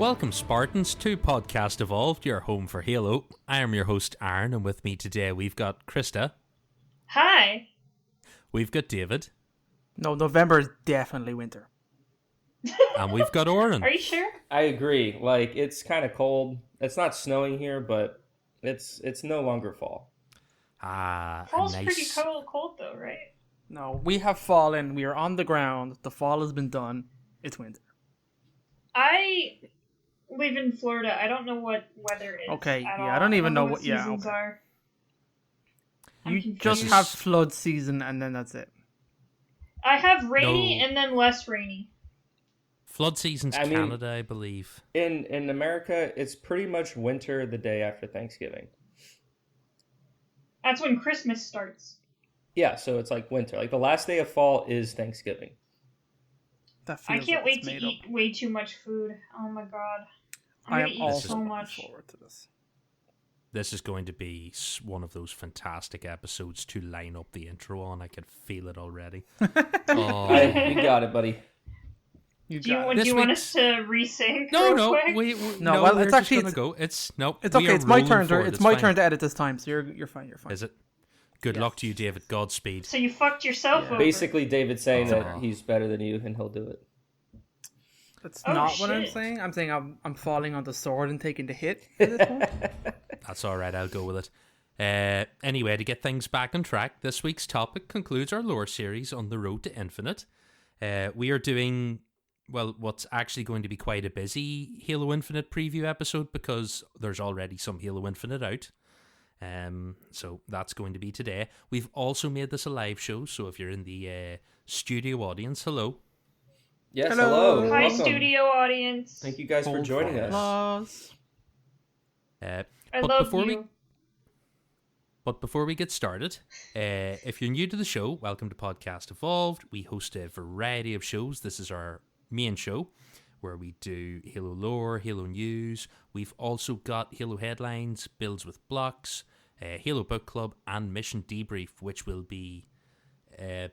Welcome, Spartans, to Podcast Evolved, your home for Halo. I am your host, Aaron, and with me today we've got Krysta. Hi. We've got David. No, November is definitely winter. And we've got Oran. Are you sure? I agree. Like, it's kind of cold. It's not snowing here, but it's no longer fall. Fall's pretty cold though, right? No, we have fallen. We are on the ground. The fall has been done. It's winter. I live in Florida. I don't know what weather is. Okay, at yeah, all. I don't even know what what. Yeah, seasons okay. are. You I'm just confused. have flood season, and then that's it. I have rainy No. and then less rainy. Flood season's Canada, I believe. In America, it's pretty much winter the day after Thanksgiving. That's when Christmas starts. Yeah, so it's like winter. Like, the last day of fall is Thanksgiving. That I feels can't like wait it's to made eat up. way too much food. Oh my god. I'm I gonna am eat also so looking much. forward to this. This is going to be one of those fantastic episodes to line up the intro on. I can feel it already. You got it, buddy. Do you want us to re-sync? No, quick? No, well, we're it's just actually- gonna go. It's It's we okay. are It's my rolling turn. forward, It's my fine. turn to edit this time. So you're fine. You're fine. Is it? Good luck to you, David. Godspeed. So you fucked yourself over. Basically, David's saying Oh. that he's better than you and he'll do it. That's Oh, not what I'm shit. saying. I'm saying I'm falling on the sword and taking the hit at this point. That's all right. I'll go with it. Anyway, to get things back on track, this week's topic concludes our lore series on the road to Infinite. We are doing, well, what's actually going to be quite a busy Halo Infinite preview episode because there's already some Halo Infinite out. So that's going to be today. We've also made this a live show, so if you're in the studio audience, hello. Yes, Hello. hello. Hi, Welcome. studio audience. Thank you guys for Hold joining for us. applause. I But love before you. But before we get started, if you're new to the show, welcome to Podcast Evolved. We host a variety of shows. This is our main show where we do Halo lore, Halo news. We've also got Halo headlines, builds with blocks, Halo book club, and mission debrief, which will be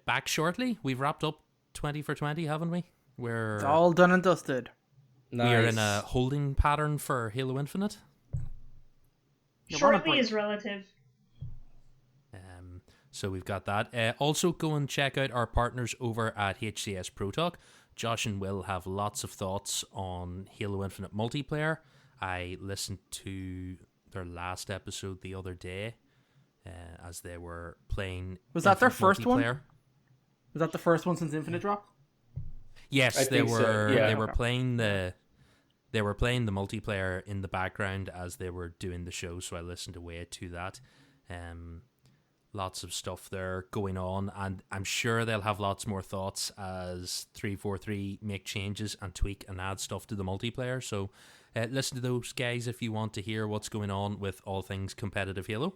back shortly. We've wrapped up 20 for 20, haven't we? It's all done and dusted. We are in Nice. a holding pattern for Halo Infinite. You want a Shortly break. is relative. So we've got that. Also, go and check out our partners over at HCS Pro Talk. Josh and Will have lots of thoughts on Halo Infinite multiplayer. I listened to their last episode the other day as they were playing. Was that their Infinite first one? multiplayer. Was that the first one since Infinite dropped? Yes, I they think so, were. yeah. They were Okay. playing the. They were playing the multiplayer in the background as they were doing the show, so I listened away to that. Lots of stuff there going on, and I'm sure they'll have lots more thoughts as 343 make changes and tweak and add stuff to the multiplayer. So listen to those guys if you want to hear what's going on with all things competitive Halo.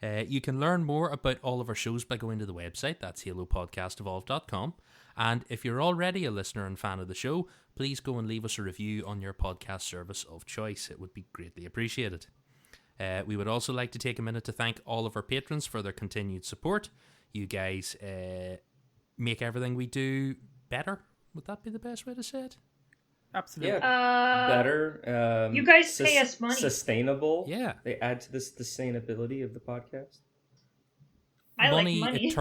You can learn more about all of our shows by going to the website. That's halopodcastevolve.com. And if you're already a listener and fan of the show, please go and leave us a review on your podcast service of choice. It would be greatly appreciated. We would also like to take a minute to thank all of our patrons for their continued support. You guys make everything we do better. Would that be the best way to say it? Absolutely. Yeah. Better. You guys pay us money. Sustainable. Yeah. They add to the sustainability of the podcast. I like money.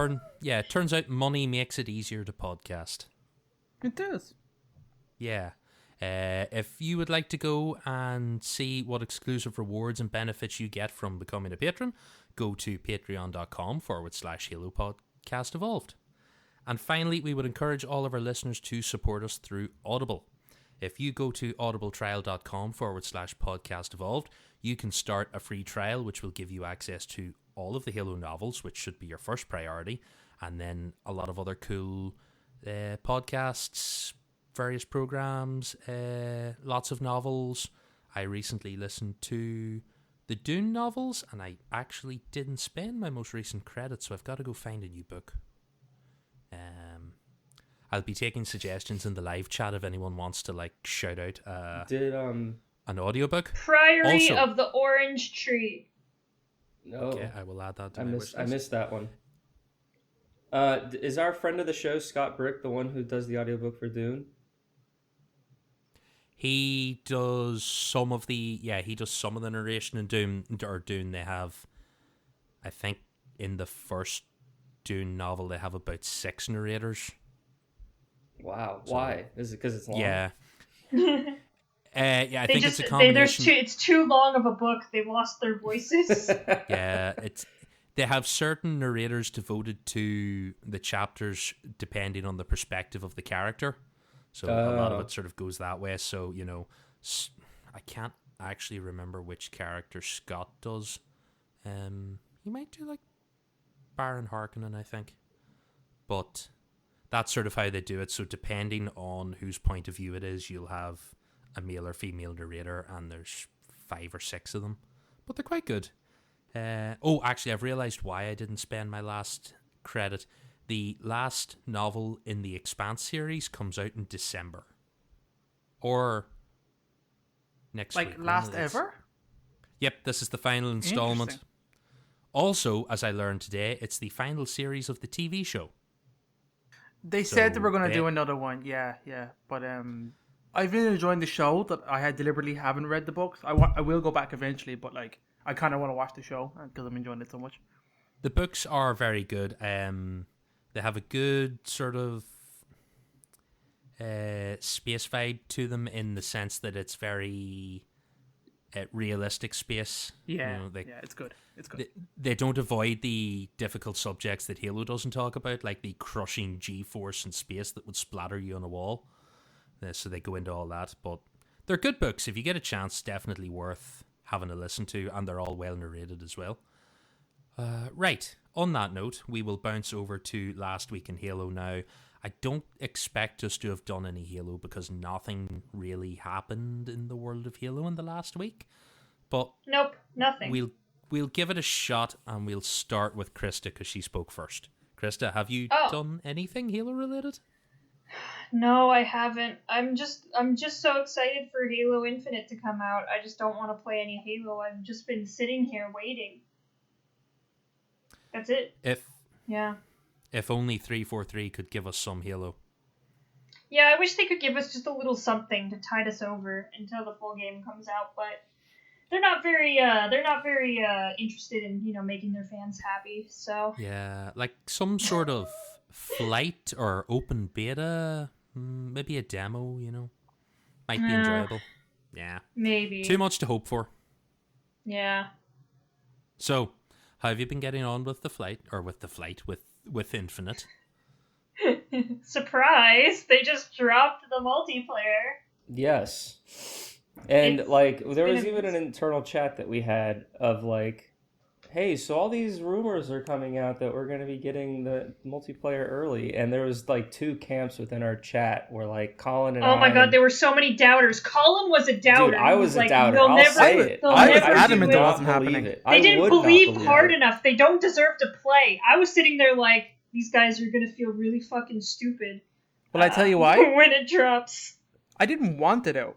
It turns out money makes it easier to podcast. It does. Yeah. If you would like to go and see what exclusive rewards and benefits you get from becoming a patron, go to patreon.com/Halo Podcast Evolved. And finally, we would encourage all of our listeners to support us through Audible. If you go to audibletrial.com/Podcast Evolved, you can start a free trial, which will give you access to all of the Halo novels, which should be your first priority, and then a lot of other cool podcasts, various programs, lots of novels. I recently listened to the Dune novels, and I actually didn't spend my most recent credit, so I've got to go find a new book. I'll be taking suggestions in the live chat if anyone wants to shout out an audiobook. Priory Also- of the Orange Tree. No, Okay, I will add that to I my missed. wish I list. missed that one. Is our friend of the show Scott Brick the one who does the audiobook for Dune? He does some of the narration in Dune. They have, I think, in the first Dune novel, they have about 6 narrators. Wow. Why? Is it because it's long? Yeah. I think it's a combination. It's too long of a book. They lost their voices. Yeah, they have certain narrators devoted to the chapters depending on the perspective of the character. So a lot of it sort of goes that way. So, I can't actually remember which character Scott does. He might do like Baron Harkonnen, I think. But that's sort of how they do it. So depending on whose point of view it is, you'll have a male or female narrator, and there's 5 or 6 of them. But they're quite good. Actually, I've realised why I didn't spend my last credit. The last novel in the Expanse series comes out in December. Or next week. Like last ever? Yep, this is the final installment. Also, as I learned today, it's the final series of the TV show. They said they were going to do another one, yeah. But I've been enjoying the show that I deliberately haven't read the books. I will go back eventually, but like I kind of want to watch the show because I'm enjoying it so much. The books are very good. They have a good sort of space vibe to them in the sense that it's very realistic space. Yeah, it's good. It's good. They don't avoid the difficult subjects that Halo doesn't talk about, like the crushing G-force in space that would splatter you on a wall. So they go into all that. But they're good books. If you get a chance, definitely worth having a listen to, and they're all well narrated as well. Right. On that note, we will bounce over to last week in Halo now. I don't expect us to have done any Halo because nothing really happened in the world of Halo in the last week. But nope, nothing. We'll give it a shot, and we'll start with Krysta because she spoke first. Krysta, have you done anything Halo related? No, I haven't. I'm just so excited for Halo Infinite to come out. I just don't want to play any Halo. I've just been sitting here waiting. That's it. If only 343 could give us some Halo. Yeah, I wish they could give us just a little something to tide us over until the full game comes out, but they're not very interested in, making their fans happy. So yeah, like some sort of flight or open beta, maybe a demo, might be enjoyable. Yeah, maybe too much to hope for. Yeah. So, how have you been getting on with with Infinite? Surprise! They just dropped the multiplayer. Yes. And there was even an internal chat that we had of like, hey, so all these rumors are coming out that we're going to be getting the multiplayer early, and there was like 2 camps within our chat where like Colin and oh my god, there were so many doubters. Colin was a doubter. Dude, I was a doubter. I'll say it. I was adamant that wasn't happening. They didn't believe hard enough. They don't deserve to play. I was sitting there like, these guys are going to feel really fucking stupid. Well, I tell you why. When it drops. I didn't want it out.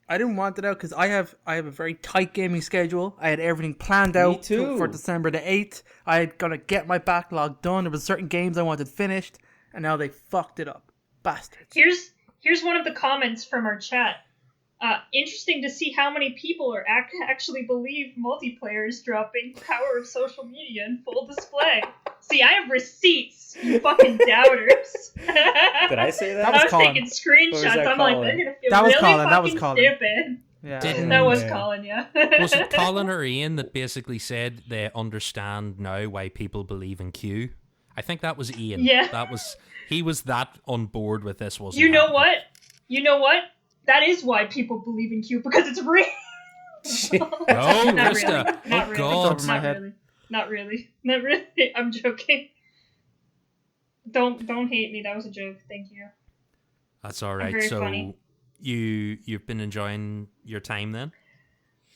Because I have a very tight gaming schedule. I had everything planned out for December the 8th. I had gonna get my backlog done. There was certain games I wanted finished, and now they fucked it up. Bastards. Here's one of the comments from our chat. Interesting to see how many people are actually believe multiplayer is dropping. Power of social media in full display. See, I have receipts, you fucking doubters. Did I say that? I was taking screenshots. I'm like, they're gonna feel really fucking stupid. Yeah. That was Colin, yeah. Was it Colin or Ian that basically said they understand now why people believe in Q? I think that was Ian. Yeah. He was that on board with this, wasn't he? You know what? That is why people believe in Q, because it's real. No, Krysta. Not oh, really. God. Not really. I'm joking. Don't hate me. That was a joke. Thank you. That's all right. So funny. You've been enjoying your time then?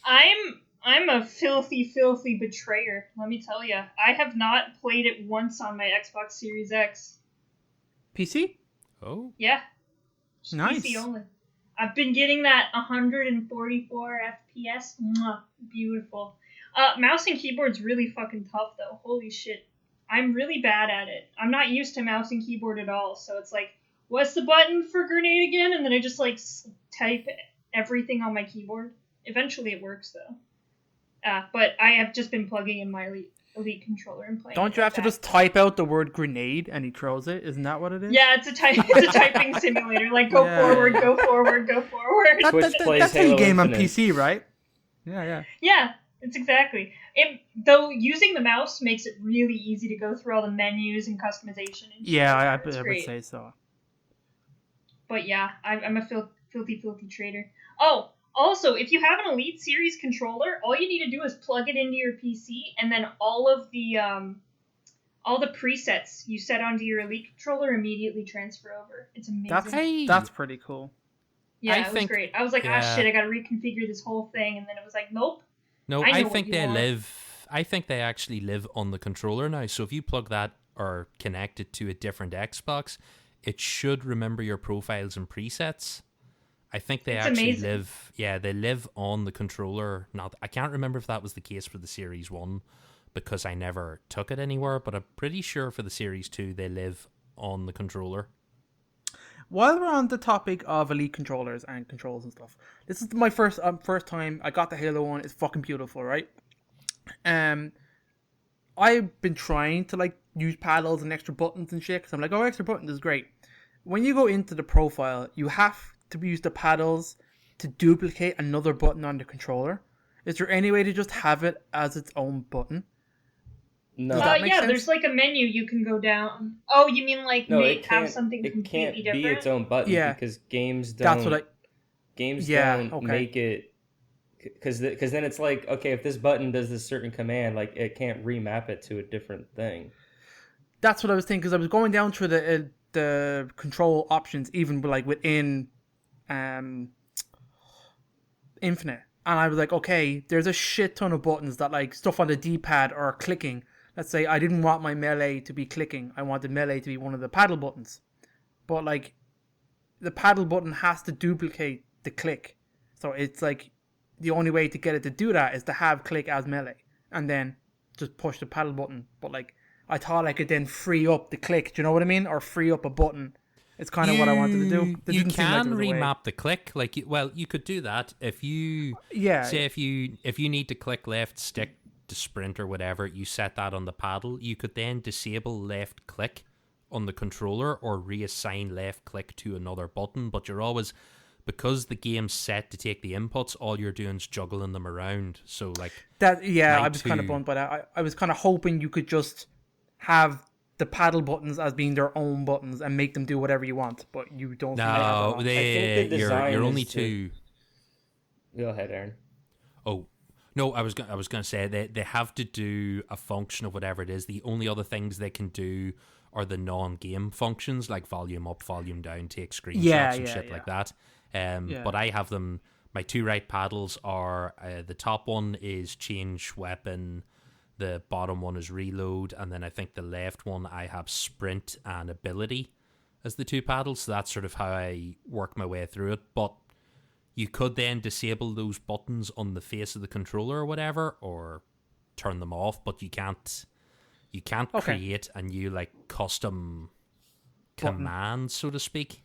I'm a filthy betrayer. Let me tell you. I have not played it once on my Xbox Series X. PC? Oh. Yeah. Nice. PC only. I've been getting that 144 FPS. Mwah, beautiful. Mouse and keyboard's really fucking tough, though. Holy shit. I'm really bad at it. I'm not used to mouse and keyboard at all, so it's like, what's the button for grenade again? And then I just, like, type everything on my keyboard. Eventually it works though. But I have just been plugging in my Elite controller and playing. Don't you have to just type out the word grenade and he throws it? Isn't that what it is? Yeah, it's a typing simulator. Like go forward, go forward, go forward. That's how you game on PC, right? Yeah. Yeah, it's exactly. Though using the mouse makes it really easy to go through all the menus and customization. And I would say so. But yeah, I'm a filthy trader. Oh, also, if you have an Elite Series controller, all you need to do is plug it into your PC, and then all the presets you set onto your Elite controller immediately transfer over. It's amazing. That's pretty cool. Yeah, it was great. I was like, shit, I gotta reconfigure this whole thing, and then it was like, nope. No, I think they actually live on the controller now. So if you plug that or connect it to a different Xbox, it should remember your profiles and presets. I think they live. Yeah, they live on the controller. I can't remember if that was the case for the Series 1 because I never took it anywhere, but I'm pretty sure for the Series 2 they live on the controller. While we're on the topic of Elite controllers and controls and stuff, this is my first time I got the Halo one. It's fucking beautiful, right? I've been trying to like use paddles and extra buttons and shit because I'm like, oh, extra buttons is great. When you go into the profile, you have to use the paddles to duplicate another button on the controller. Is there any way to just have it as its own button? No. Sense? There's like a menu you can go down. Oh, you mean like have something completely different? It can't be its own button because games don't. That's what don't make it. Because then it's like, okay, if this button does this certain command, like it can't remap it to a different thing. That's what I was thinking. Because I was going down through the control options, even like within Infinite, and I was like, okay, there's a shit ton of buttons that like stuff on the D-pad or clicking. Let's say I didn't want my melee to be clicking. I wanted melee to be one of the paddle buttons. But like the paddle button has to duplicate the click. So it's like the only way to get it to do that is to have click as melee and then just push the paddle button. But like I thought I could then free up the click, do you know what I mean? Or free up a button. It's kind of what I wanted to do. You can remap the click. Like, you could do that if you say if you need to click left stick to sprint or whatever, you set that on the paddle. You could then disable left click on the controller or reassign left click to another button. But you're always, because the game's set to take the inputs, all you're doing is juggling them around. So like that. Yeah, I was kind of bummed by that. I was kind of hoping you could just have the paddle buttons as being their own buttons and make them do whatever you want, but you don't. No, you're only two. Go ahead, Aaron. Oh no, I was gonna say they have to do a function of whatever it is. The only other things they can do are the non-game functions like volume up, volume down, take screenshots and shit like that. But I have them. My two right paddles are the top one is change weapon. The bottom one is reload, and then I think the left one I have sprint and ability as the two paddles. So that's sort of how I work my way through it. But you could then disable those buttons on the face of the controller or whatever, or turn them off. But you can't create a new like custom command, so to speak.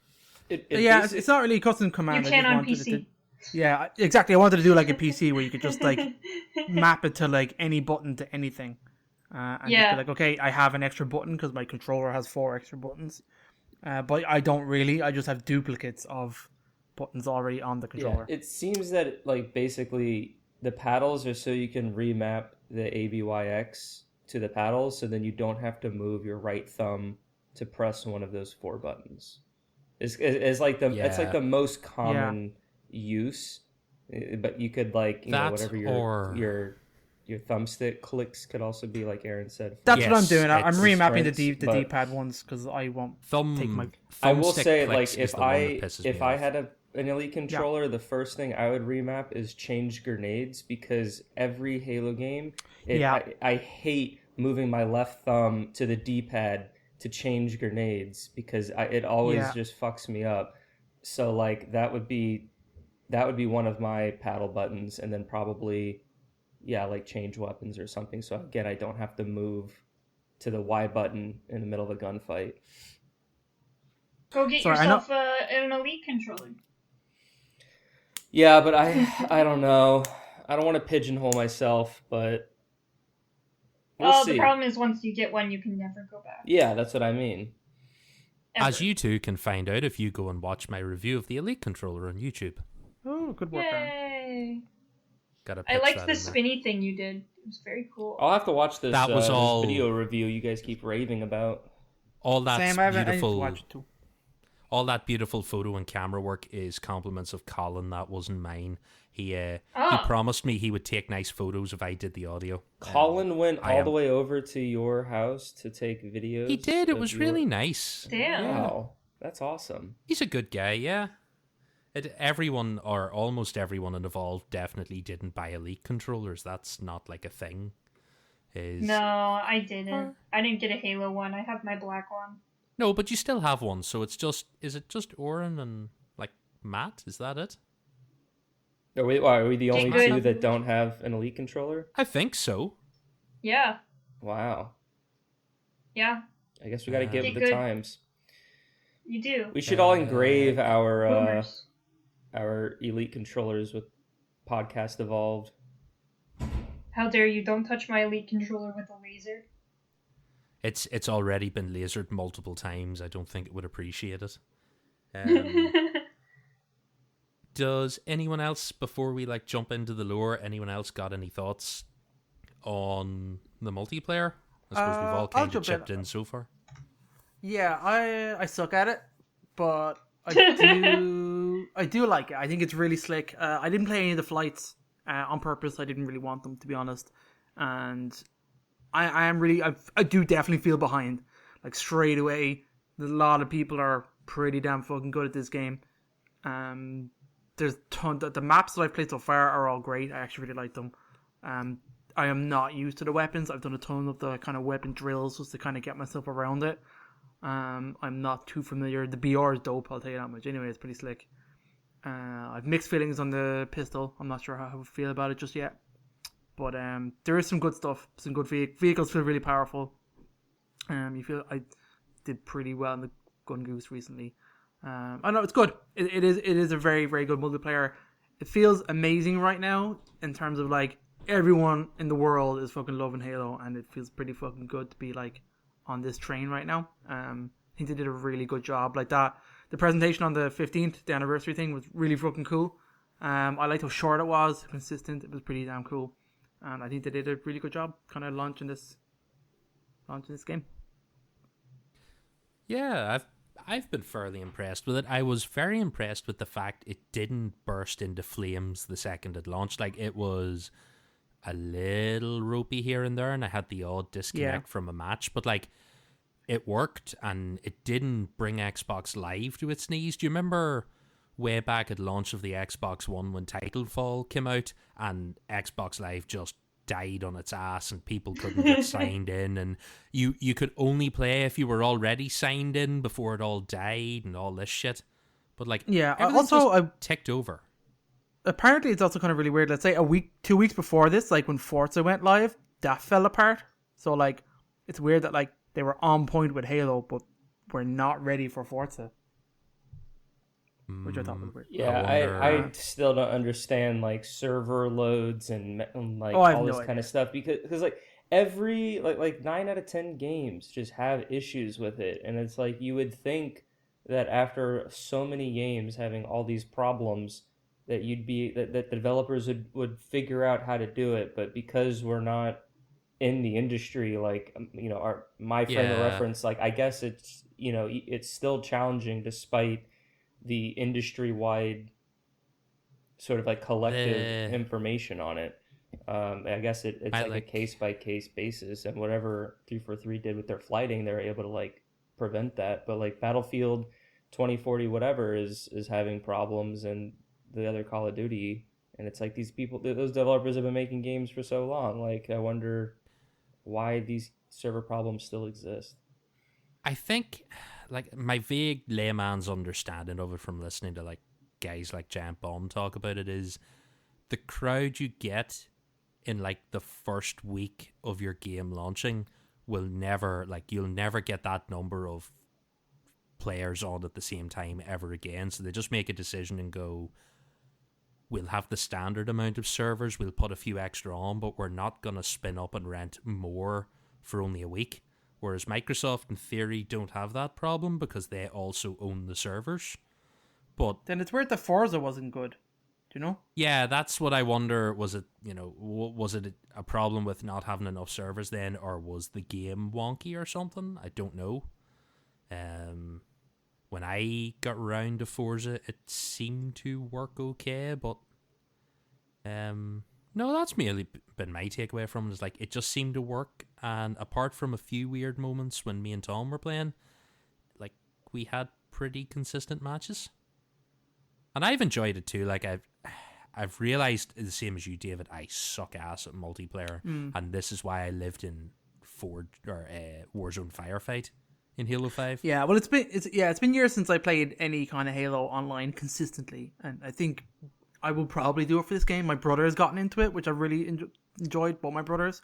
It's not really a custom command. You can on PC. Yeah, exactly. I wanted to do like a PC where you could just like map it to like any button to anything. And just be like, okay, I have an extra button because my controller has 4 extra buttons. But I don't really. I just have duplicates of buttons already on the controller. Yeah, it seems that like basically the paddles are so you can remap the ABYX to the paddles, so then you don't have to move your right thumb to press one of those 4 buttons. It's like the most common use, but you could like whatever your thumbstick clicks could also be like Aaron said. That's what I'm doing. I'm remapping the D-pad ones because I won't take my. I will say like if I had an Elite controller, the first thing I would remap is change grenades because every Halo game, I hate moving my left thumb to the D-pad to change grenades because it always just fucks me up. So like that would be one of my paddle buttons, and then probably, like change weapons or something. So again, I don't have to move to the Y button in the middle of a gunfight. Go get yourself an Elite controller. Yeah, but I don't know. I don't want to pigeonhole myself, but we'll see. The problem is once you get one, you can never go back. Yeah, that's what I mean. Ever. As you two can find out if you go and watch my review of the Elite controller on YouTube. Oh, good work, Aaron. Yay! I liked the there. spinny thing you did. It was very cool. I'll have to watch this. That was all this video review you guys keep raving about. All that beautiful. I need to watch it too. All that beautiful photo and camera work is compliments of Colin. That wasn't mine. He promised me he would take nice photos if I did the audio. Colin went all the way over to your house to take videos. He did. It was really nice. Damn. Wow, that's awesome. He's a good guy. Yeah. Everyone or almost everyone in Evolve definitely didn't buy Elite controllers. That's not like a thing. No, I didn't. I didn't get a Halo one. I have my black one. No, but you still have one. So it's just, is it just Oran and like Matt? Is that it? Are we the only two that don't have an Elite controller? I think so. Yeah. Wow. Yeah. I guess we got to give it the times. You do. We should all engrave our Boomers. Elite controllers with Podcast Evolved. How dare you? Don't touch my Elite controller with a laser. It's already been lasered multiple times. I don't think it would appreciate it. Does anyone else, before we jump into the lore, anyone else got any thoughts on the multiplayer? I suppose we've all kind of chipped in so far. Yeah, I suck at it, but I do like it. I think it's really slick. I didn't play any of the flights on purpose. I didn't really want them, to be honest. And I do definitely feel behind. Like straight away, a lot of people are pretty damn fucking good at this game. There's the maps that I've played so far are all great. I actually really like them. I am not used to the weapons. I've done a ton of the kind of weapon drills just to kind of get myself around it. I'm not too familiar. The BR is dope, I'll tell you that much. Anyway, it's pretty slick. I've mixed feelings on the pistol. I'm not sure how I feel about it just yet. But there is some good stuff. Some good vehicles feel really powerful. You feel I did pretty well in the Gun Goose recently. I know it's good. It is a very, very good multiplayer. It feels amazing right now in terms of everyone in the world is fucking loving Halo, and it feels pretty fucking good to be on this train right now. I think they did a really good job. The presentation on the 15th, the anniversary thing, was really fucking cool. I liked how short it was, consistent. It was pretty damn cool, and I think they did a really good job kind of launching this game. Yeah, I've been fairly impressed with it. I was very impressed with the fact it didn't burst into flames the second it launched. It was a little ropey here and there, and I had the odd disconnect from a match, but it worked, and it didn't bring Xbox Live to its knees. Do you remember way back at launch of the Xbox One when Titanfall came out, and Xbox Live just died on its ass, and people couldn't get signed in, and you could only play if you were already signed in before it all died and all this shit. But also I ticked over. Apparently, it's also kind of really weird. Let's say 2 weeks before this, when Forza went live, that fell apart. So it's weird that they were on point with Halo, but we're not ready for Forza. Which I thought was weird. Yeah, I still don't understand server loads and all this kind of stuff because every 9 out of 10 games just have issues with it, and it's you would think that after so many games having all these problems that the developers would figure out how to do it, but because we're not in the industry, my frame of reference, I guess it's it's still challenging despite the industry-wide sort of collective information on it. I guess it's a case-by-case basis, and whatever 343 did with their flighting, they're able to prevent that. But Battlefield 2040 whatever is having problems, and the other Call of Duty, and it's these people, those developers have been making games for so long. I wonder why these server problems still exist. I think my vague layman's understanding of it from listening to guys like Giant Bomb talk about it is the crowd you get in the first week of your game launching will never you'll never get that number of players on at the same time ever again. So they just make a decision and go, we'll have the standard amount of servers, we'll put a few extra on, but we're not going to spin up and rent more for only a week. Whereas Microsoft, in theory, don't have that problem because they also own the servers. But then it's weird that Forza wasn't good. Do you know? Yeah, that's what I wonder. Was it, was it a problem with not having enough servers then, or was the game wonky or something? I don't know. When I got around to Forza, it seemed to work okay, but no, that's merely been my takeaway from it. Is like it just seemed to work, and apart from a few weird moments when me and Tom were playing, like we had pretty consistent matches, and I've enjoyed it too. Like I've realized the same as you, David. I suck ass at multiplayer, and this is why I lived in Warzone Firefight in Halo 5. Yeah, well, it's been years since I played any kind of Halo online consistently, and I think I will probably do it for this game. My brother has gotten into it, which I really enjoyed, both my brothers.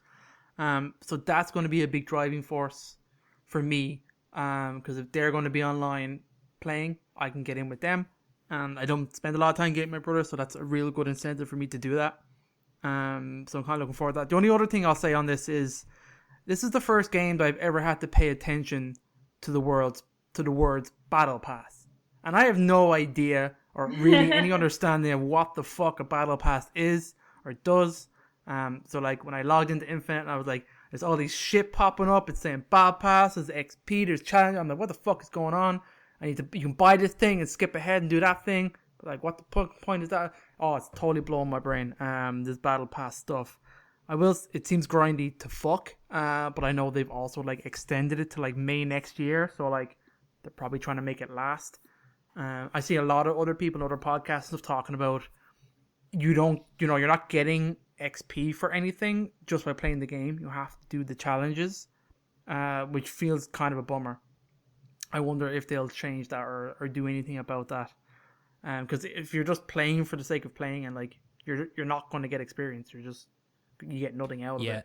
So that's going to be a big driving force for me, because if they're going to be online playing, I can get in with them. And I don't spend a lot of time getting my brother, so that's a real good incentive for me to do that. So I'm kind of looking forward to that. The only other thing I'll say on this is the first game that I've ever had to pay attention to the words Battle Pass. And I have no idea or really any understanding of what the fuck a Battle Pass is or does. So like when I logged into Infinite, I was like, there's all these shit popping up. It's saying Battle Pass, there's XP, there's challenge. I'm like, what the fuck is going on? You can buy this thing and skip ahead and do that thing. But like, what the point is that? Oh, it's totally blowing my brain. This Battle Pass stuff. It seems grindy to fuck. But I know they've also like extended it to like May next year. So like, they're probably trying to make it last. I see a lot of other people, other podcasts of talking about you're not getting XP for anything just by playing the game. You have to do the challenges, which feels kind of a bummer. I wonder if they'll change that or do anything about that. Because if you're just playing for the sake of playing and like you're not going to get experience, you get nothing out of it.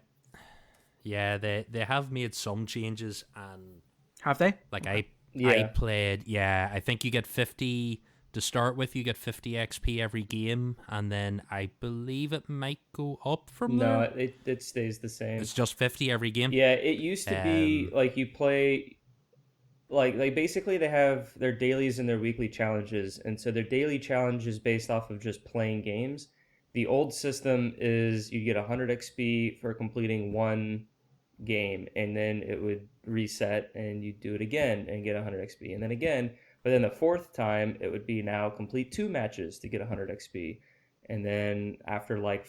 Yeah, they have made some changes, and have they? Like I played. Yeah, I think you get 50 to start with. You get 50 XP every game, and then I believe it might go up from there. No, it stays the same. It's just 50 every game. Yeah, it used to be like you play. Like basically they have their dailies and their weekly challenges, and so their daily challenge is based off of just playing games. The old system is you get 100 XP for completing one game, and then it would reset and you do it again and get 100 XP, and then again. But then the fourth time it would be now complete 2 matches to get 100 XP, and then after like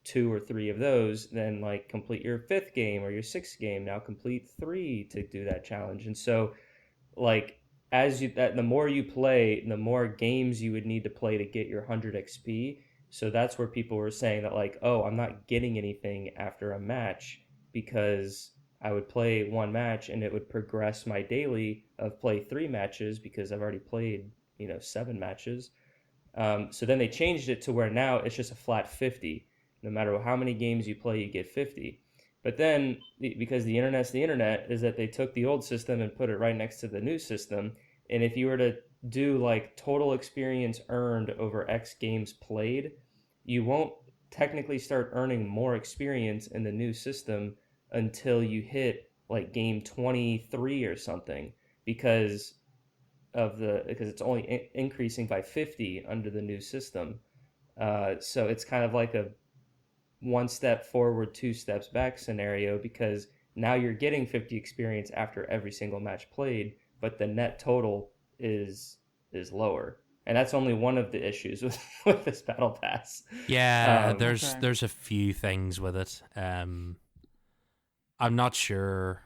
2 or 3 of those, then like complete your 5th game or your 6th game. Now complete 3 to do that challenge. And so like the more you play, the more games you would need to play to get your 100 XP. So that's where people were saying that like, oh, I'm not getting anything after a match because I would play one match and it would progress my daily of play 3 matches because I've already played 7 matches. So then they changed it to where now it's just a flat 50. No matter how many games you play, you get 50. But then, because the internet's the internet, is that they took the old system and put it right next to the new system. And if you were to do like total experience earned over X games played, you won't technically start earning more experience in the new system until you hit like game 23 or something, because it's only increasing by 50 under the new system. So it's kind of like a 1 step forward, 2 steps back scenario, because now you're getting 50 experience after every single match played, but the net total is lower. And that's only one of the issues with this Battle Pass. Yeah, there's a few things with it. I'm not sure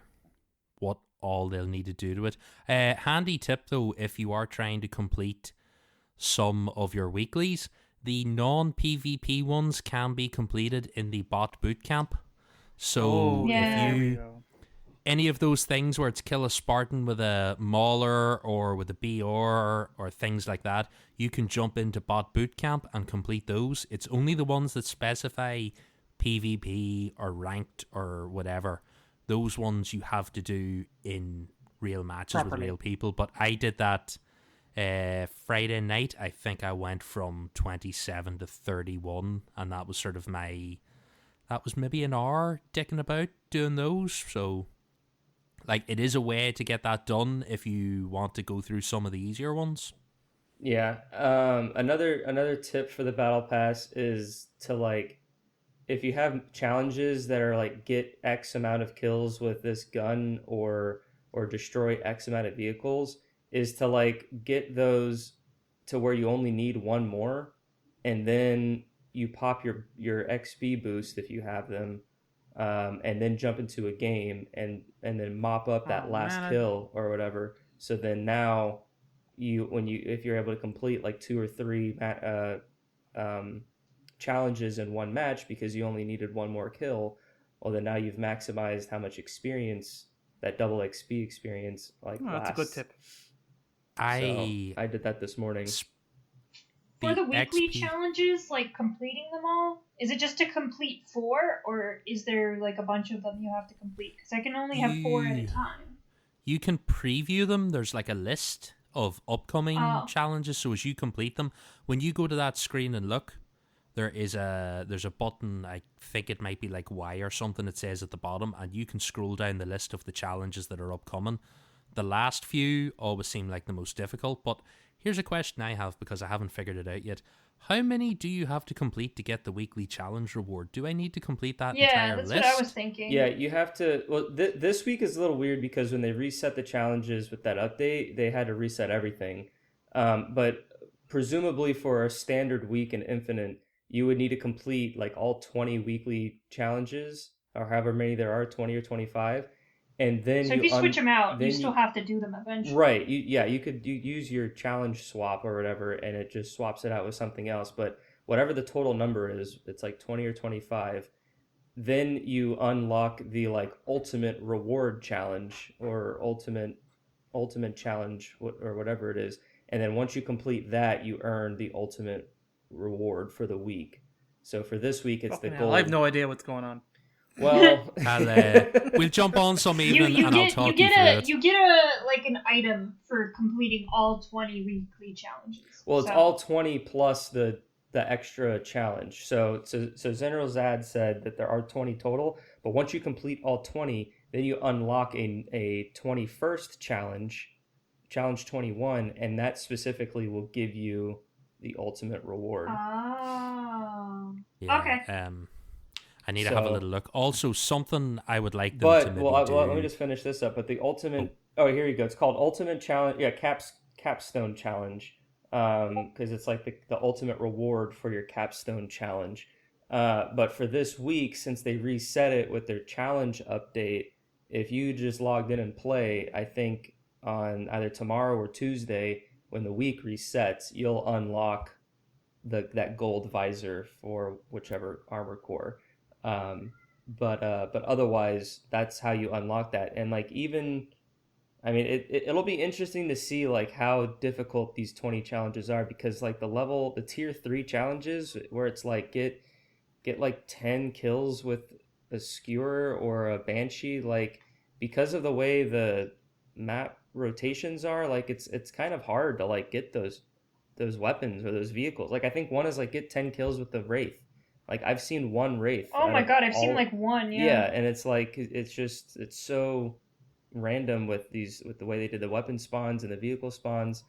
what all they'll need to do to it. Handy tip though, if you are trying to complete some of your weeklies, the non-PvP ones can be completed in the bot bootcamp. So if any of those things where it's kill a Spartan with a Mauler or with a BR or things like that, you can jump into bot bootcamp and complete those. It's only the ones that specify PvP or ranked or whatever. Those ones you have to do in real matches with real people. But I did that Friday night, I think I went from 27 to 31, and that was sort of that was maybe an hour dicking about doing those. So, like, it is a way to get that done if you want to go through some of the easier ones. Yeah. Another tip for the battle pass is to, like, if you have challenges that are like get X amount of kills with this gun or destroy X amount of vehicles, is to like get those to where you only need one more, and then you pop your XP boost if you have them, and then jump into a game and then mop up that last kill or whatever. So then now if you're able to complete like 2 or 3 challenges in one match because you only needed one more kill, well then now you've maximized how much experience, that double XP experience, like lasts. That's a good tip. I did that this morning. For the weekly challenges, like completing them all, is it just to complete 4, or is there like a bunch of them you have to complete? Because I can only have 4 at a time. You can preview them. There's like a list of upcoming challenges, so as you complete them, when you go to that screen and look, there's a button, I think it might be like Y or something, it says at the bottom, and you can scroll down the list of the challenges that are upcoming. The last few always seem like the most difficult, but here's a question I have because I haven't figured it out yet. How many do you have to complete to get the weekly challenge reward? Do I need to complete that entire list? Yeah, that's what I was thinking. Yeah, you have to. Well, this week is a little weird because when they reset the challenges with that update, they had to reset everything. But presumably for a standard week in Infinite, you would need to complete like all 20 weekly challenges, or however many there are, 20 or 25. And then so if you switch them out, you still have to do them eventually. Right. You could use your challenge swap or whatever, and it just swaps it out with something else. But whatever the total number is, it's like 20 or 25. Then you unlock the like ultimate reward challenge or ultimate challenge or whatever it is. And then once you complete that, you earn the ultimate reward for the week. So for this week, it's the gold. I have no idea what's going on. Well, we'll jump on some even, and I'll talk you through it. You get like an item for completing all 20 weekly challenges. Well, it's all 20 plus the extra challenge. So General Zad said that there are 20 total, but once you complete all 20, then you unlock a 21st challenge 21, and that specifically will give you the ultimate reward. Oh. Yeah, okay. I need to have a little look. Also, something I would like them to maybe do. Let me just finish this up. But the ultimate... Oh, here you go. It's called Ultimate Challenge. Yeah, Capstone Challenge. Because it's like the ultimate reward for your Capstone Challenge. But for this week, since they reset it with their challenge update, if you just logged in and play, I think on either tomorrow or Tuesday, when the week resets, you'll unlock that gold visor for whichever armor core. But otherwise, that's how you unlock that. And like even, I mean, it'll be interesting to see like how difficult these 20 challenges are, because like the tier 3 challenges where it's like get like 10 kills with a skewer or a banshee, like because of the way the map rotations are, like it's kind of hard to like get those weapons or those vehicles. Like I think one is like get 10 kills with the Wraith. Like I've seen one Wraith. Oh my god, I've seen like one. Yeah, and it's like it's so random with the way they did the weapon spawns and the vehicle spawns.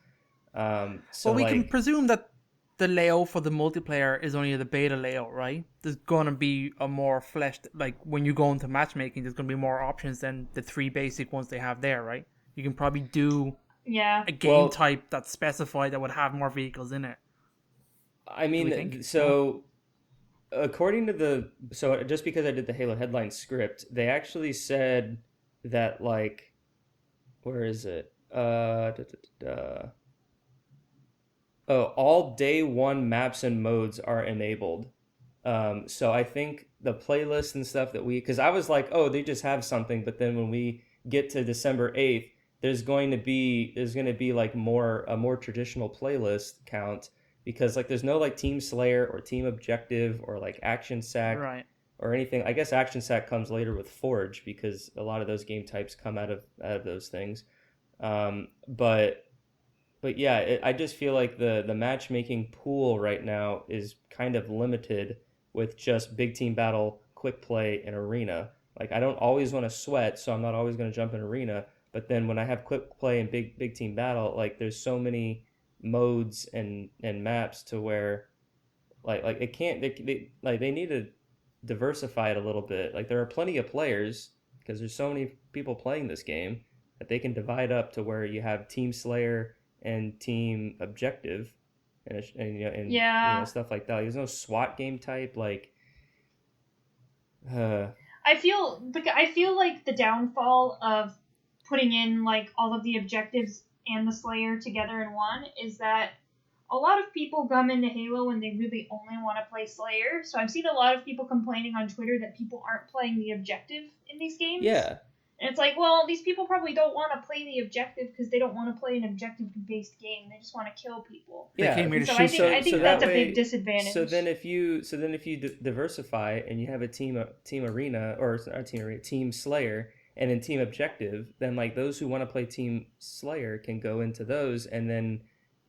So we can presume that the layout for the multiplayer is only the beta layout, right? There's gonna be a more fleshed, like when you go into matchmaking, there's gonna be more options than the 3 basic ones they have there, right? You can probably do a game type that's specified that would have more vehicles in it. I mean, so. According to just because I did the Halo headline script, they actually said that like, where is it? All day one maps and modes are enabled. So I think the playlist and stuff because I was like, oh, they just have something, but then when we get to December 8th, there's going to be like a more traditional playlist count. Because like there's no like Team Slayer or Team Objective or like Action Sack or anything. I guess Action Sack comes later with Forge because a lot of those game types come out of those things. But But yeah, I just feel like the matchmaking pool right now is kind of limited with just big team battle, quick play, and arena. Like I don't always want to sweat, so I'm not always going to jump in arena. But then when I have quick play and big team battle, like there's so many modes and maps to where like it can't they need to diversify it a little bit. Like there are plenty of players because there's so many people playing this game that they can divide up to where you have Team Slayer and Team Objective and stuff like that. There's no SWAT game type like. I feel like the downfall of putting in like all of the objectives and the Slayer together in one is that a lot of people come into Halo and they really only want to play Slayer. So I've seen a lot of people complaining on Twitter that people aren't playing the objective in these games. Yeah. And it's like, well, these people probably don't want to play the objective because they don't want to play an objective-based game. They just want to kill people. Yeah. They came here to I think that's a big disadvantage. So then, if you diversify and you have a team arena or team Slayer and then team objective, then like those who want to play team Slayer can go into those, and then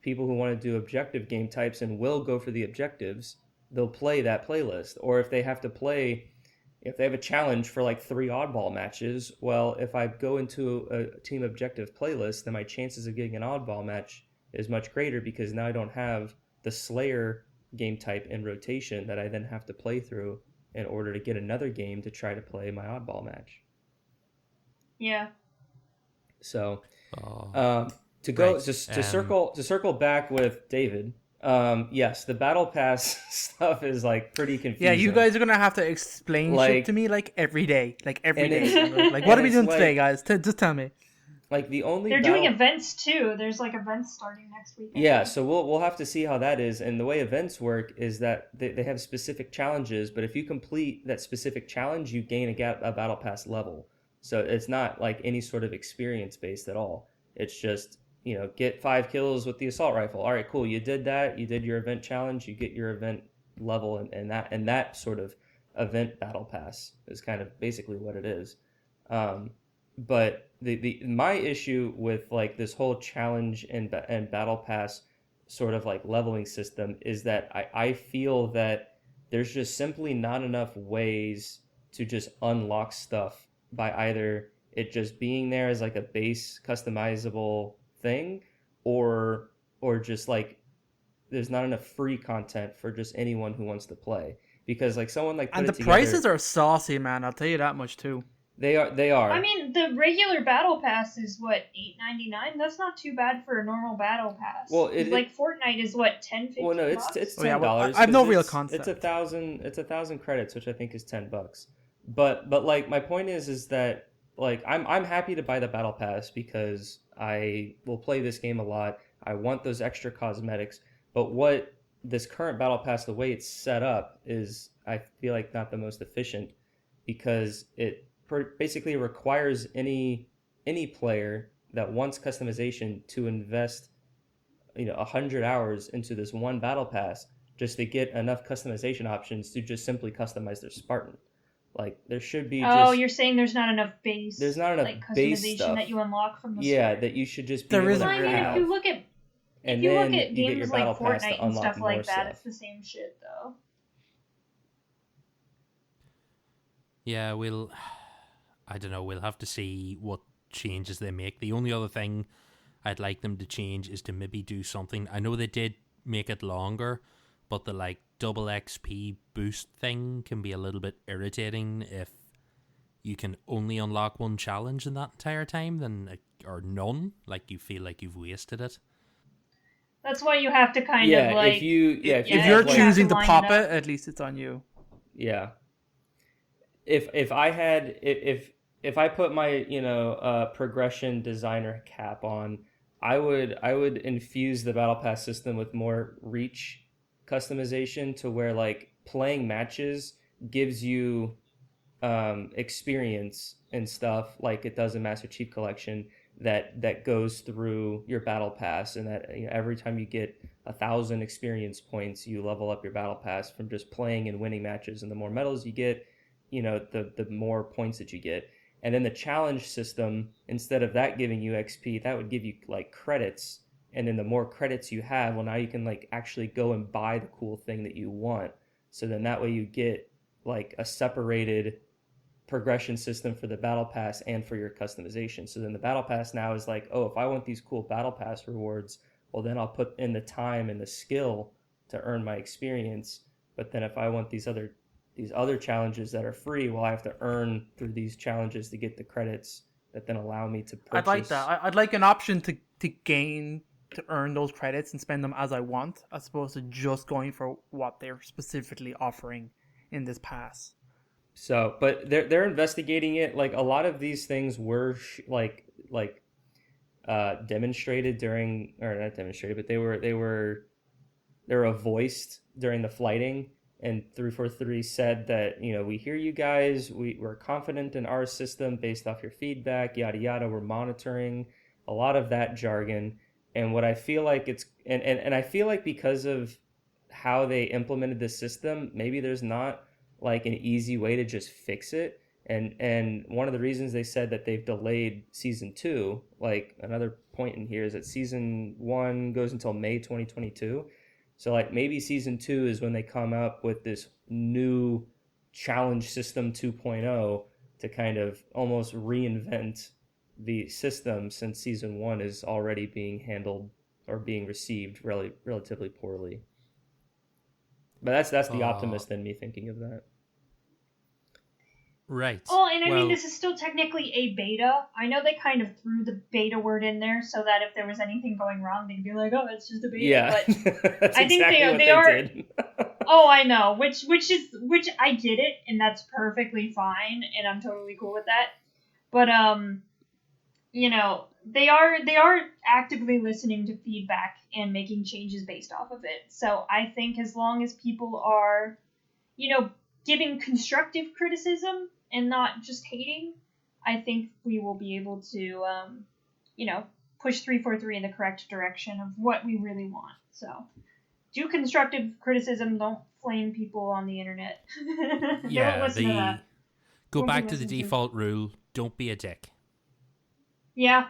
people who want to do objective game types and will go for the objectives, they'll play that playlist. Or if they have a challenge for like 3 oddball matches, well, if I go into a team objective playlist, then my chances of getting an oddball match is much greater because now I don't have the Slayer game type in rotation that I then have to play through in order to get another game to try to play my oddball match. Yeah. So, to circle back with David. Yes, the battle pass stuff is like pretty confusing. Yeah, you guys are gonna have to explain shit to me like every day. Like what are we doing today, guys? Just tell me. Like they're doing events too. There's like events starting next week. Yeah, so we'll have to see how that is. And the way events work is that they have specific challenges, but if you complete that specific challenge, you gain a battle pass level. So it's not like any sort of experience based at all. It's just, get 5 kills with the assault rifle. All right, cool. You did that. You did your event challenge. You get your event level, and that sort of event battle pass is kind of basically what it is. But my issue with like this whole challenge and battle pass sort of like leveling system is that I feel that there's just simply not enough ways to just unlock stuff by either it just being there as like a base customizable thing or just like there's not enough free content for just anyone who wants to play, because like someone like and the prices are saucy, man. I'll tell you that much too. They are. I mean, the regular battle pass is what, $8.99? That's not too bad for a normal battle pass. Well, like Fortnite is what, $10, $15? Well, no, it's $10. I have no real concept. It's 1,000 credits, which I think is $10. But like my point is that like I'm happy to buy the battle pass because I will play this game a lot. I want those extra cosmetics, but what this current battle pass, the way it's set up, is I feel like not the most efficient, because it basically requires any player that wants customization to invest 100 hours into this one battle pass just to get enough customization options to just simply customize their Spartan. Like there should be. You're saying there's not enough base. There's not enough like, base customization stuff that you unlock from the Yeah, start. that you should just be there able to I mean, have. if you look at games like Fortnite and stuff like that, stuff. it's the same shit though. Yeah, I don't know, we'll have to see what changes they make. The only other thing I'd like them to change is to maybe do something. I know they did make it longer, but the like double XP boost thing can be a little bit irritating if you can only unlock one challenge in that entire time, or none. Like you feel like you've wasted it. That's why you have to kind of like. If you're choosing to pop it, at least it's on you. Yeah. If I put my progression designer cap on, I would infuse the battle pass system with more reach customization to where like playing matches gives you experience and stuff like it does in Master Chief Collection that goes through your battle pass, and that every time you get 1,000 experience points you level up your battle pass from just playing and winning matches, and the more medals you get, the more points that you get. And then the challenge system, instead of that giving you XP, that would give you like credits And then the more credits you have, well, now you can like actually go and buy the cool thing that you want. So then that way you get like a separated progression system for the battle pass and for your customization. So then the battle pass now is like, oh, if I want these cool battle pass rewards, well, then I'll put in the time and the skill to earn my experience. But then if I want these other challenges that are free, well, I have to earn through these challenges to get the credits that then allow me to purchase. I'd like that. I'd like an option to earn those credits and spend them as I want, as opposed to just going for what they're specifically offering in this pass. So, but they're investigating it. Like a lot of these things were demonstrated during, or not demonstrated, but they were voiced during the flighting. And 343 said that, you know, we hear you guys. We're confident in our system based off your feedback, yada yada. We're monitoring a lot of that jargon. And what I feel like and I feel like because of how they implemented the system, maybe there's not like an easy way to just fix it. And one of the reasons they said that they've delayed season 2, like another point in here is that season 1 goes until May 2022. So like maybe season 2 is when they come up with this new challenge system 2.0 to kind of almost reinvent the system, since season 1 is already being handled or being received relatively poorly. But that's the optimist in me thinking of that. Right. Oh, and I mean, this is still technically a beta. I know they kind of threw the beta word in there so that if there was anything going wrong, they'd be like, "Oh, it's just a beta." Yeah, but that's I think exactly they are. did. Oh, I know. Which I get it, and that's perfectly fine, and I'm totally cool with that. But you know, they are actively listening to feedback and making changes based off of it. So I think as long as people are, you know, giving constructive criticism and not just hating, I think we will be able to, you know, push 343 in the correct direction of what we really want. So do constructive criticism. Don't flame people on the internet. Yeah, listen to that. Go back to the default rule. Don't be a dick. Yeah.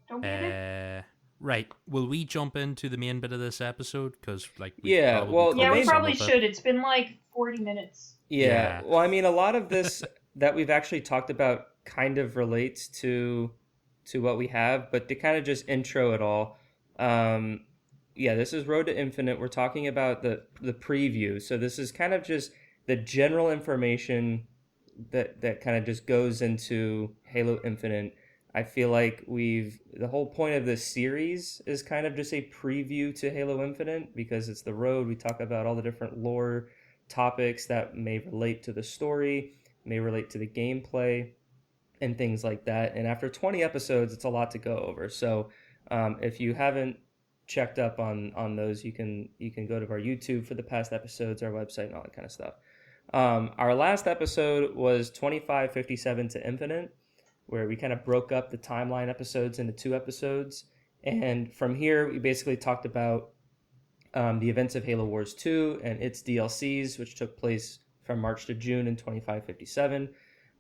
Don't be a dick. Right. Will we jump into the main bit of this episode? Because, like, we probably should. It's been like 40 minutes. Yeah. Well, I mean, a lot of this that we've actually talked about kind of relates to what we have, but to kind of just intro it all. This is Road to Infinite. We're talking about the preview. So this is kind of just the general information that kind of just goes into Halo Infinite. I feel like the whole point of this series is kind of just a preview to Halo Infinite, because it's the road. We talk about all the different lore topics that may relate to the story, may relate to the gameplay, and things like that. And after 20 episodes, it's a lot to go over. So if you haven't checked up on those, you can go to our YouTube for the past episodes, our website, and all that kind of stuff. Our last episode was 2557 to Infinite, where we kind of broke up the timeline episodes into 2 episodes. And from here, we basically talked about the events of Halo Wars 2 and its DLCs, which took place from March to June in 2557.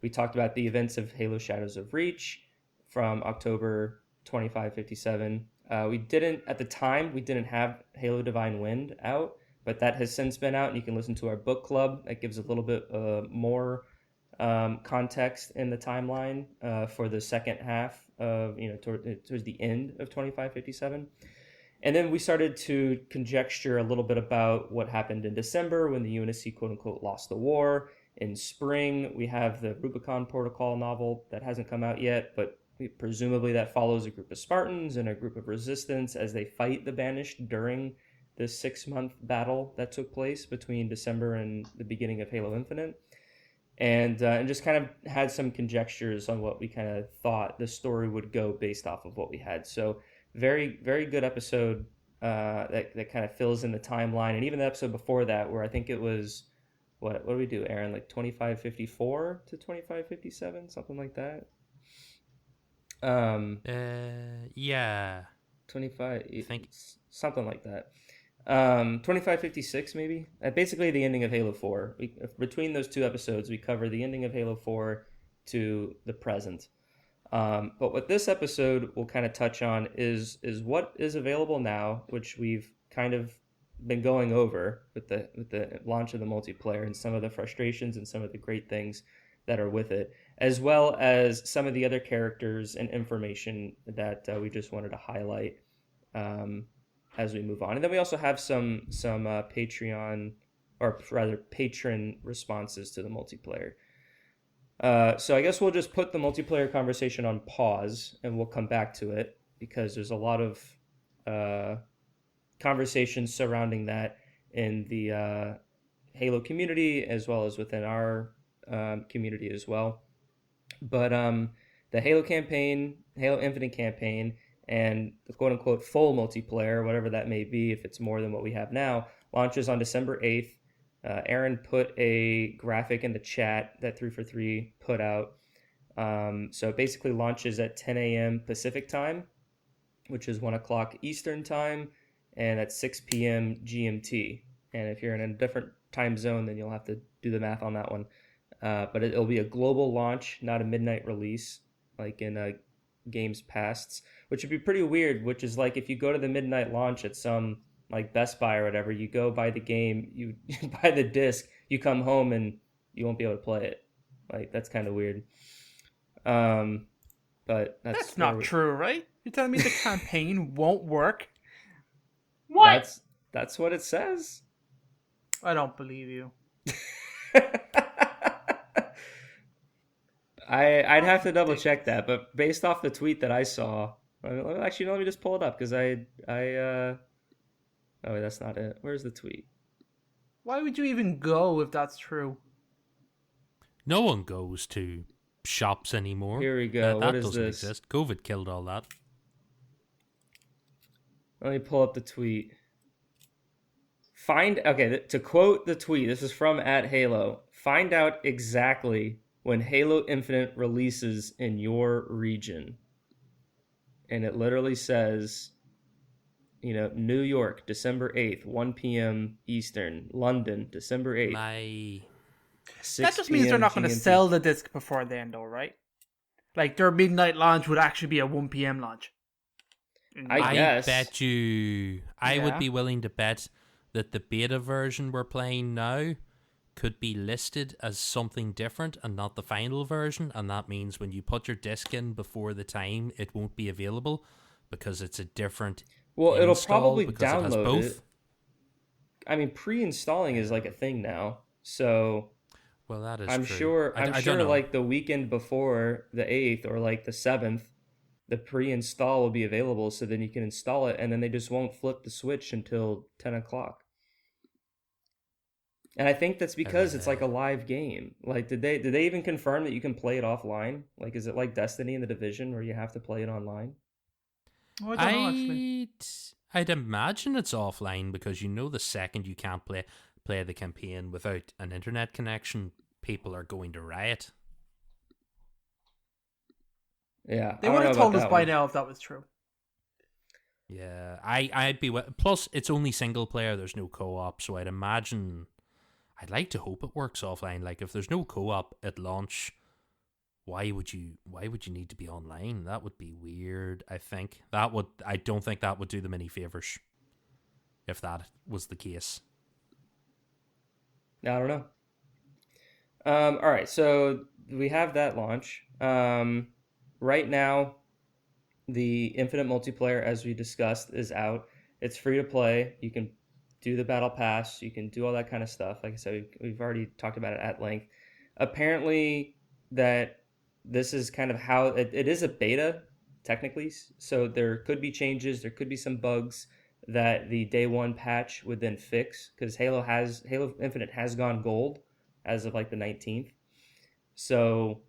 We talked about the events of Halo Shadows of Reach from October 2557. At the time, we didn't have Halo Divine Wind out, but that has since been out, and you can listen to our book club. That gives a little bit more context in the timeline for the second half of, towards the end of 2557. And then we started to conjecture a little bit about what happened in December when the UNSC quote unquote lost the war. In spring, we have the Rubicon Protocol novel that hasn't come out yet, but presumably that follows a group of Spartans and a group of resistance as they fight the Banished during the 6-month battle that took place between December and the beginning of Halo Infinite. And just kind of had some conjectures on what we kind of thought the story would go based off of what we had. So very, very good episode that kind of fills in the timeline. And even the episode before that, where I think it was, what did we do, Aaron? Like 2554 to 2557, something like that. Yeah. 25, I think something like that. 2556 maybe. Basically the ending of Halo 4. Between those 2 episodes, we cover the ending of Halo 4 to the present. But what this episode will kind of touch on is what is available now, which we've kind of been going over with the launch of the multiplayer and some of the frustrations and some of the great things that are with it, as well as some of the other characters and information that we just wanted to highlight as we move on. And then we also have some Patreon, or rather patron responses to the multiplayer. So I guess we'll just put the multiplayer conversation on pause and we'll come back to it because there's a lot of conversations surrounding that in the Halo community as well as within our community as well. But the Halo campaign, Halo Infinite campaign, and the quote-unquote full multiplayer, whatever that may be, if it's more than what we have now, launches on December 8th. Aaron put a graphic in the chat that 343 put out. So it basically launches at 10 a.m. Pacific time, which is 1 o'clock Eastern time, and at 6 p.m. GMT. And if you're in a different time zone, then you'll have to do the math on that one. But it'll be a global launch, not a midnight release, like in games past, which would be pretty weird, which is like if you go to the midnight launch at some like Best Buy or whatever, you go buy the game, you buy the disc, you come home and you won't be able to play it. Like, that's kind of weird. But that's not true, right? You're telling me the campaign won't work? What? That's what it says. I don't believe you. I'd have to double check that, but based off the tweet that I saw, actually, let me just pull it up because oh, wait, that's not it. Where's the tweet? Why would you even go if that's true? No one goes to shops anymore. Here we go. That what is doesn't this? exist. COVID killed all that. Let me pull up the tweet. To quote the tweet, this is from @Halo. Find out exactly when Halo Infinite releases in your region. And it literally says, New York, December 8th, 1 p.m. Eastern. London, December 8th. That just means they're not going to sell the disc before then, though, right? Like, their midnight launch would actually be a 1 p.m. launch. I guess. Bet you... I would be willing to bet that the beta version we're playing now could be listed as something different and not the final version, and that means when you put your disc in before the time, it won't be available because it's a different it'll probably download it. I mean, pre-installing is like a thing now, so well, that is I'm true. I'm sure like the weekend before the 8th or like the 7th, the pre-install will be available, so then you can install it, and then they just won't flip the switch until 10 o'clock. And I think that's because it's like a live game. Like, did they even confirm that you can play it offline? Like, is it like Destiny in the Division where you have to play it online? Oh, I don't know, actually. I'd imagine it's offline because the second you can't play the campaign without an internet connection, people are going to riot. Yeah, they would have told us by now if that was true. Yeah, I'd be. Plus, it's only single player. There's no co-op, so I'd imagine. I'd like to hope it works offline. Like, if there's no co-op at launch, why would you need to be online? That would be weird. I don't think that would do them any favors if that was the case. I don't know. All right, so we have that launch. Right now, the Infinite multiplayer, as we discussed, is out. It's free to play. You can do the battle pass. You can do all that kind of stuff. Like I said, we've already talked about it at length. Apparently, that this is kind of how it is a beta, technically. So there could be changes. There could be some bugs that the day one patch would then fix, because Halo Infinite has gone gold as of like the 19th. So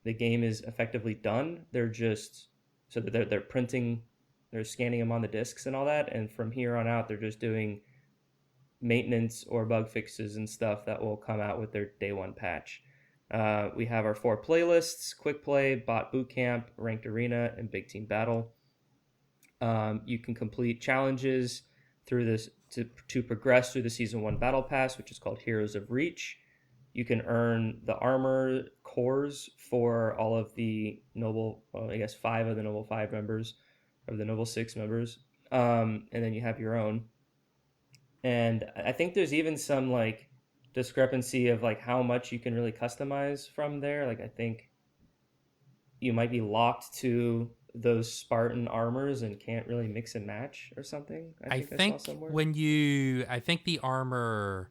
the game is effectively done. They're printing, they're scanning them on the discs and all that, and from here on out they're just doing maintenance or bug fixes and stuff that will come out with their day one patch. We have our 4 playlists: Quick Play, Bot Bootcamp, Ranked Arena, and Big Team Battle. You can complete challenges through this to progress through the Season 1 Battle Pass, which is called Heroes of Reach. You can earn the armor cores for all of the Noble, well, I guess 5 of the Noble 5 members, or the Noble 6 members, and then you have your own. And I think there's even some like discrepancy of like how much you can really customize from there. Like I think you might be locked to those Spartan armors and can't really mix and match or something. I think I saw somewhere. I think the armor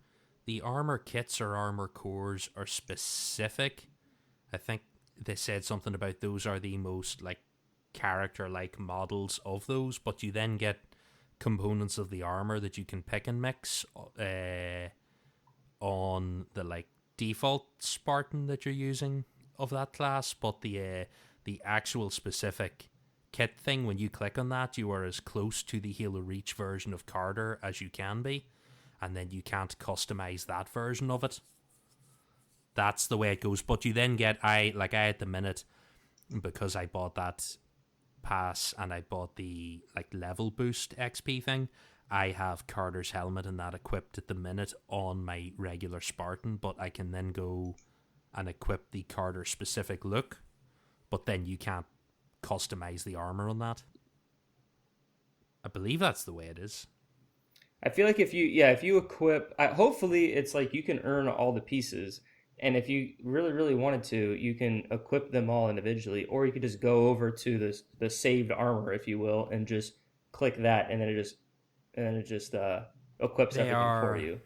kits or armor cores are specific. I think they said something about those are the most like character-like models of those, but you then get components of the armor that you can pick and mix on the like default Spartan that you're using of that class, but the actual specific kit thing, when you click on that, you are as close to the Halo Reach version of Carter as you can be, and then you can't customize that version of it. That's the way it goes. But you then get, I at the minute, because I bought that pass and I bought the like level boost XP thing, I have Carter's helmet and that equipped at the minute on my regular Spartan, but I can then go and equip the Carter specific look, but then you can't customize the armor on that. I believe that's the way it is. I feel like if you equip, hopefully it's like you can earn all the pieces, and if you really, really wanted to, you can equip them all individually, or you could just go over to the saved armor, if you will, and just click that, and then it just equips everything for you.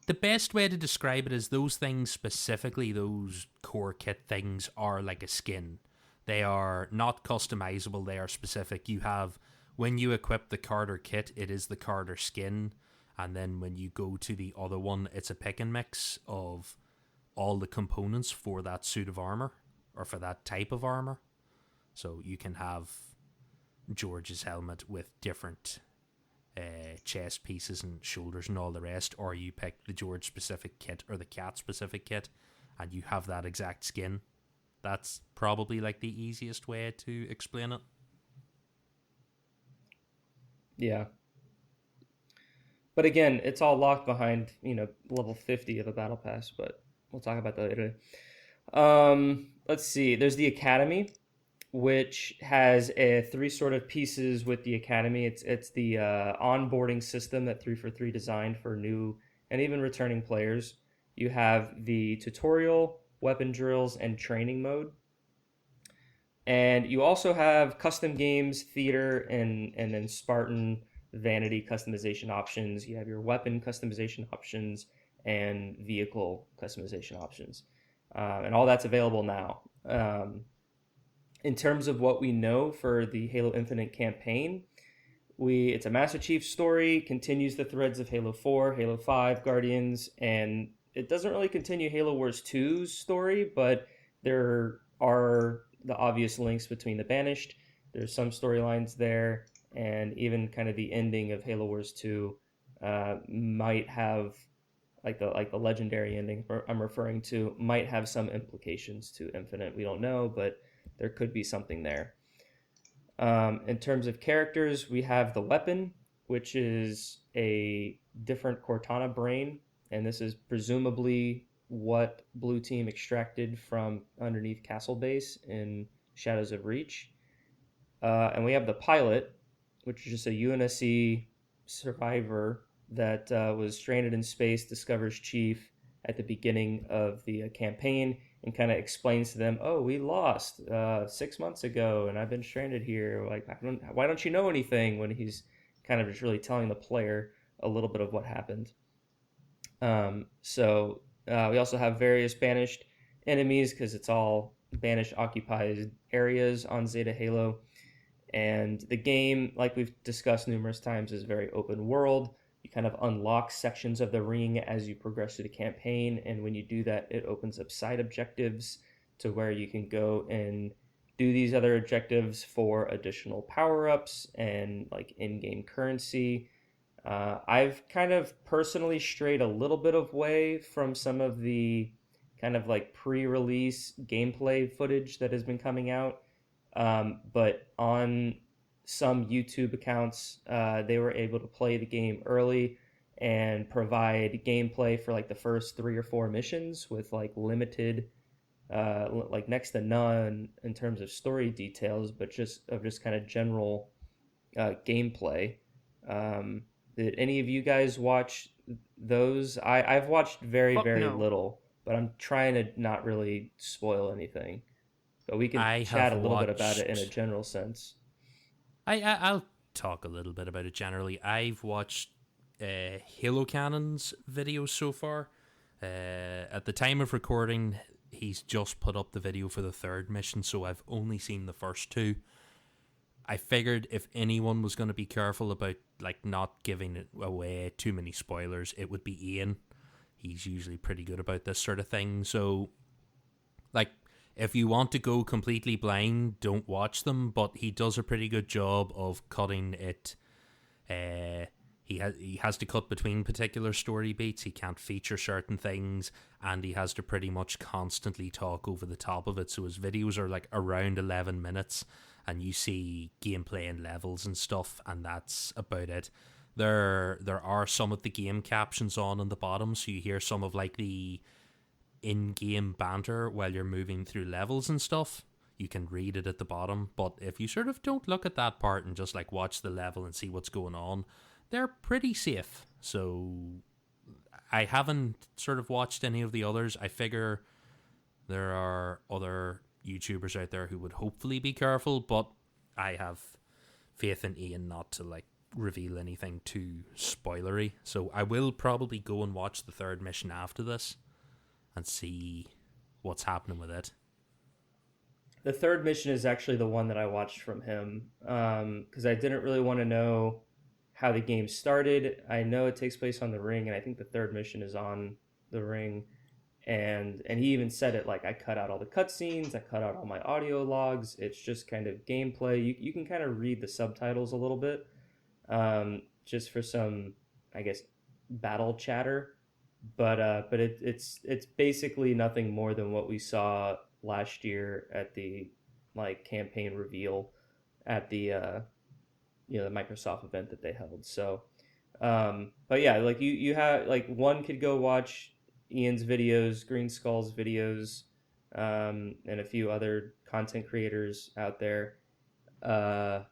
The best way to describe it is those things specifically, those core kit things, are like a skin. They are not customizable, they are specific. You have, when you equip the Carter kit, it is the Carter skin, and then when you go to the other one, it's a pick and mix of all the components for that suit of armor, or for that type of armor. So you can have George's helmet with different chest pieces and shoulders and all the rest, or you pick the George specific kit or the Cat specific kit, and you have that exact skin. That's probably like the easiest way to explain it. Yeah. But again, it's all locked behind, level 50 of a battle pass, but we'll talk about that later. Let's see. There's the Academy, which has 3 sort of pieces with the Academy. It's the onboarding system that 343 designed for new and even returning players. You have the tutorial, weapon drills, and training mode. And you also have custom games, theater, and then Spartan vanity customization options. You have your weapon customization options and vehicle customization options. And all that's available now. In terms of what we know for the Halo Infinite campaign, it's a Master Chief story, continues the threads of Halo 4, Halo 5, Guardians, and it doesn't really continue Halo Wars 2's story, but there are the obvious links between the Banished. There's some storylines there, and even kind of the ending of Halo Wars 2 might have, like the legendary ending I'm referring to, might have some implications to Infinite. We don't know, but there could be something there. In terms of characters, we have the weapon, which is a different Cortana brain, and this is presumably what Blue Team extracted from underneath Castle Base in Shadows of Reach. And we have the pilot, which is just a UNSC survivor that was stranded in space, discovers Chief at the beginning of the campaign, and kind of explains to them, "Oh, we lost 6 months ago, and I've been stranded here. Like, why don't you know anything?" When he's kind of just really telling the player a little bit of what happened. We also have various Banished enemies, because it's all Banished occupied areas on Zeta Halo. And the game, like we've discussed numerous times, is very open world. You kind of unlock sections of the ring as you progress through the campaign, and when you do that, it opens up side objectives to where you can go and do these other objectives for additional power-ups and like in-game currency. I've kind of personally strayed a little bit away from some of the kind of like pre-release gameplay footage that has been coming out, but on some YouTube accounts, they were able to play the game early and provide gameplay for like the first 3 or 4 missions with like limited like next to none in terms of story details, but just kind of general gameplay. Did any of you guys watch those? I've watched very No. little, but I'm trying to not really spoil anything. But we can I chat a have little bit about it in a watched- general sense. I'll talk a little bit about it generally. I've watched Halo Cannon's videos so far. At the time of recording, he's just put up the video for the third mission, so I've only seen the first two. I figured if anyone was going to be careful about like not giving away too many spoilers, it would be Ian. He's usually pretty good about this sort of thing. So, like, if you want to go completely blind, don't watch them. But he does a pretty good job of cutting it. He has to cut between particular story beats. He can't feature certain things, and he has to pretty much constantly talk over the top of it. So his videos are like around 11 minutes. And you see gameplay and levels and stuff, and that's about it. There are some of the game captions on the bottom, so you hear some of like the in-game banter while you're moving through levels and stuff. You can read it at the bottom, but if you sort of don't look at that part and just like watch the level and see what's going on, they're pretty safe. So I haven't sort of watched any of the others. I figure there are other YouTubers out there who would hopefully be careful, but I have faith in Ian not to like reveal anything too spoilery. So I will probably go and watch the third mission after this and see what's happening with it. The third mission is actually the one that I watched from him, because I didn't really want to know how the game started. I know it takes place on the ring, and I think the third mission is on the ring. And he even said it, like, I cut out all the cutscenes, I cut out all my audio logs. It's just kind of gameplay. You can kind of read the subtitles a little bit, just for some, I guess, battle chatter. But it's basically nothing more than what we saw last year at the like campaign reveal at the the Microsoft event that they held. So, but yeah, like you have like one could go watch Ian's videos, Green Skull's videos, and a few other content creators out there, and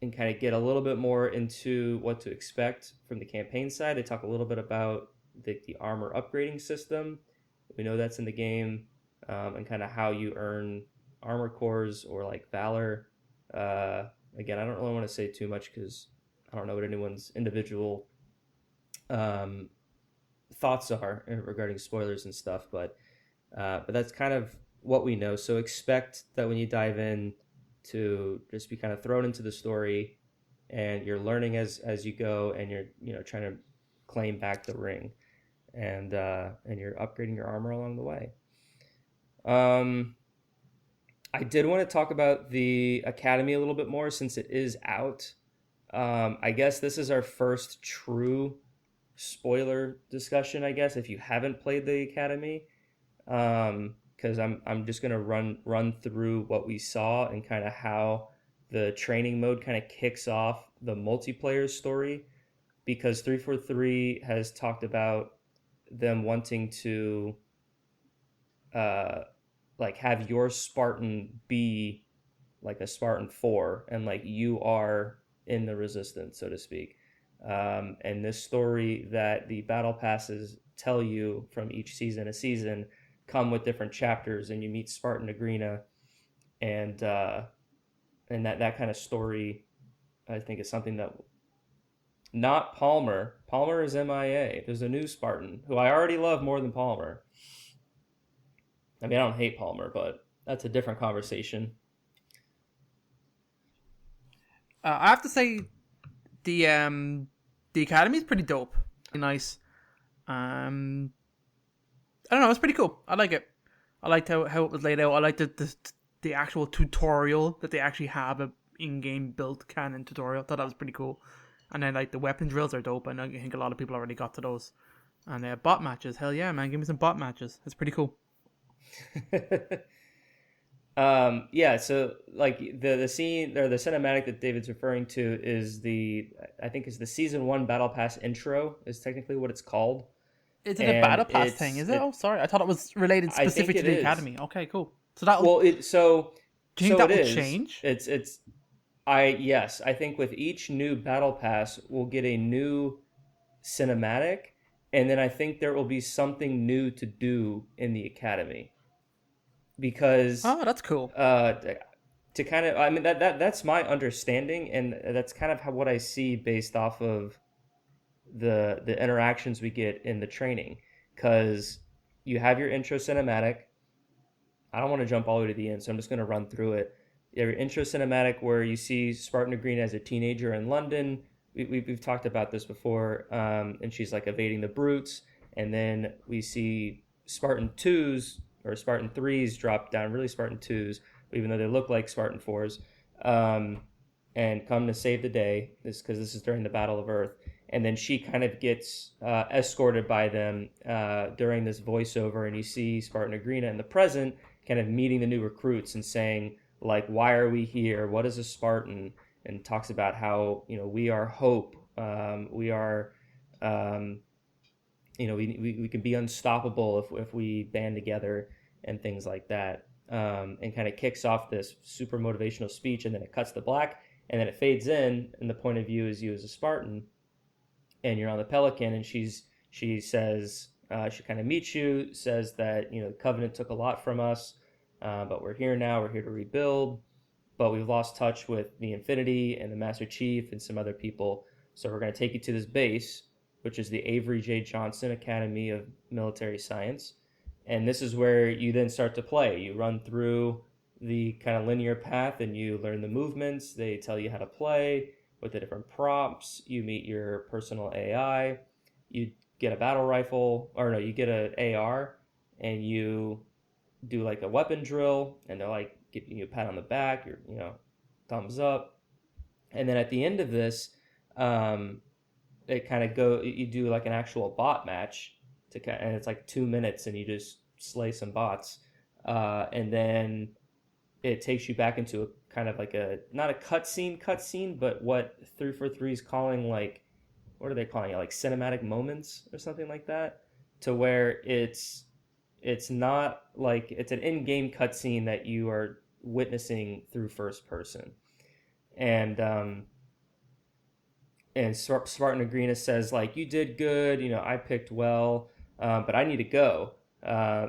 kind of get a little bit more into what to expect from the campaign side. They talk a little bit about the armor upgrading system. We know that's in the game, and kind of how you earn armor cores or like Valor. Again, I don't really want to say too much because I don't know what anyone's individual thoughts are regarding spoilers and stuff, but that's kind of what we know. So expect that when you dive in to just be kind of thrown into the story, and you're learning as you go, and you're trying to claim back the ring, and you're upgrading your armor along the way. I did want to talk about the Academy a little bit more since it is out. I guess this is our first true spoiler discussion, I guess, if you haven't played the Academy, because I'm just gonna run through what we saw and kind of how the training mode kind of kicks off the multiplayer story, because 343 has talked about them wanting to like have your Spartan be like a Spartan 4, and like you are in the Resistance, so to speak. And this story that the battle passes tell you from each season to season come with different chapters, and you meet Spartan Agrina, and that kind of story, I think, is something that not Palmer. Palmer is MIA. There's a new Spartan who I already love more than Palmer. I mean, I don't hate Palmer, but that's a different conversation. I have to say, the Academy is pretty dope. Nice. I don't know. It's pretty cool. I like it. I liked how it was laid out. I liked the actual tutorial that they actually have, a in-game built canon tutorial. I thought that was pretty cool. And then like the weapon drills are dope. I think a lot of people already got to those. And bot matches. Hell yeah, man! Give me some bot matches. It's pretty cool. Yeah, so like the scene or the cinematic that David's referring to is I think is the season 1 battle pass intro is technically what it's called. Is it a battle pass thing? Is it? Oh, sorry, I thought it was related specific to the academy. Okay, cool. So that do you think that will change? Yes, I think with each new battle pass, we'll get a new cinematic, and then I think there will be something new to do in the academy. Because that's cool. To kind of, I mean, that's my understanding, and that's kind of what I see based off of the interactions we get in the training. Because you have your intro cinematic. I don't want to jump all the way to the end, so I'm just going to run through it. You have your intro cinematic where you see Spartan Agrina as a teenager in London. We've talked about this before, and she's like evading the brutes. And then we see Spartan 2s or Spartan 3s drop down, really Spartan 2s, even though they look like Spartan 4s, and come to save the day, because this is during the Battle of Earth. And then she kind of gets escorted by them during this voiceover, and you see Spartan Agrina in the present kind of meeting the new recruits and saying, like, why are we here? What is a Spartan? And talks about how, we are hope. We are, we can be unstoppable if we band together and things like that. And kind of kicks off this super motivational speech, and then it cuts to black, and then it fades in, and the point of view is you as a Spartan, and you're on the Pelican, and she says, she kind of meets you, says that, the Covenant took a lot from us, but we're here now, we're here to rebuild, but we've lost touch with the Infinity and the Master Chief and some other people, so we're going to take you to this base, which is the Avery J. Johnson Academy of Military Science. And this is where you then start to play. You run through the kind of linear path and you learn the movements. They tell you how to play with the different prompts. You meet your personal AI. You get a battle rifle, or no, you get an AR, and you do like a weapon drill, and they're like giving you a pat on the back, your thumbs up. And then at the end of this, you do like an actual bot match, and it's like 2 minutes, and you just slay some bots, and then it takes you back into a kind of like not a cutscene, but what 343 is calling, like, what are they calling it, like cinematic moments or something like that, to where it's not like it's an in-game cutscene that you are witnessing through first person, and Spartan Agrina says, like, you did good, I picked well, but I need to go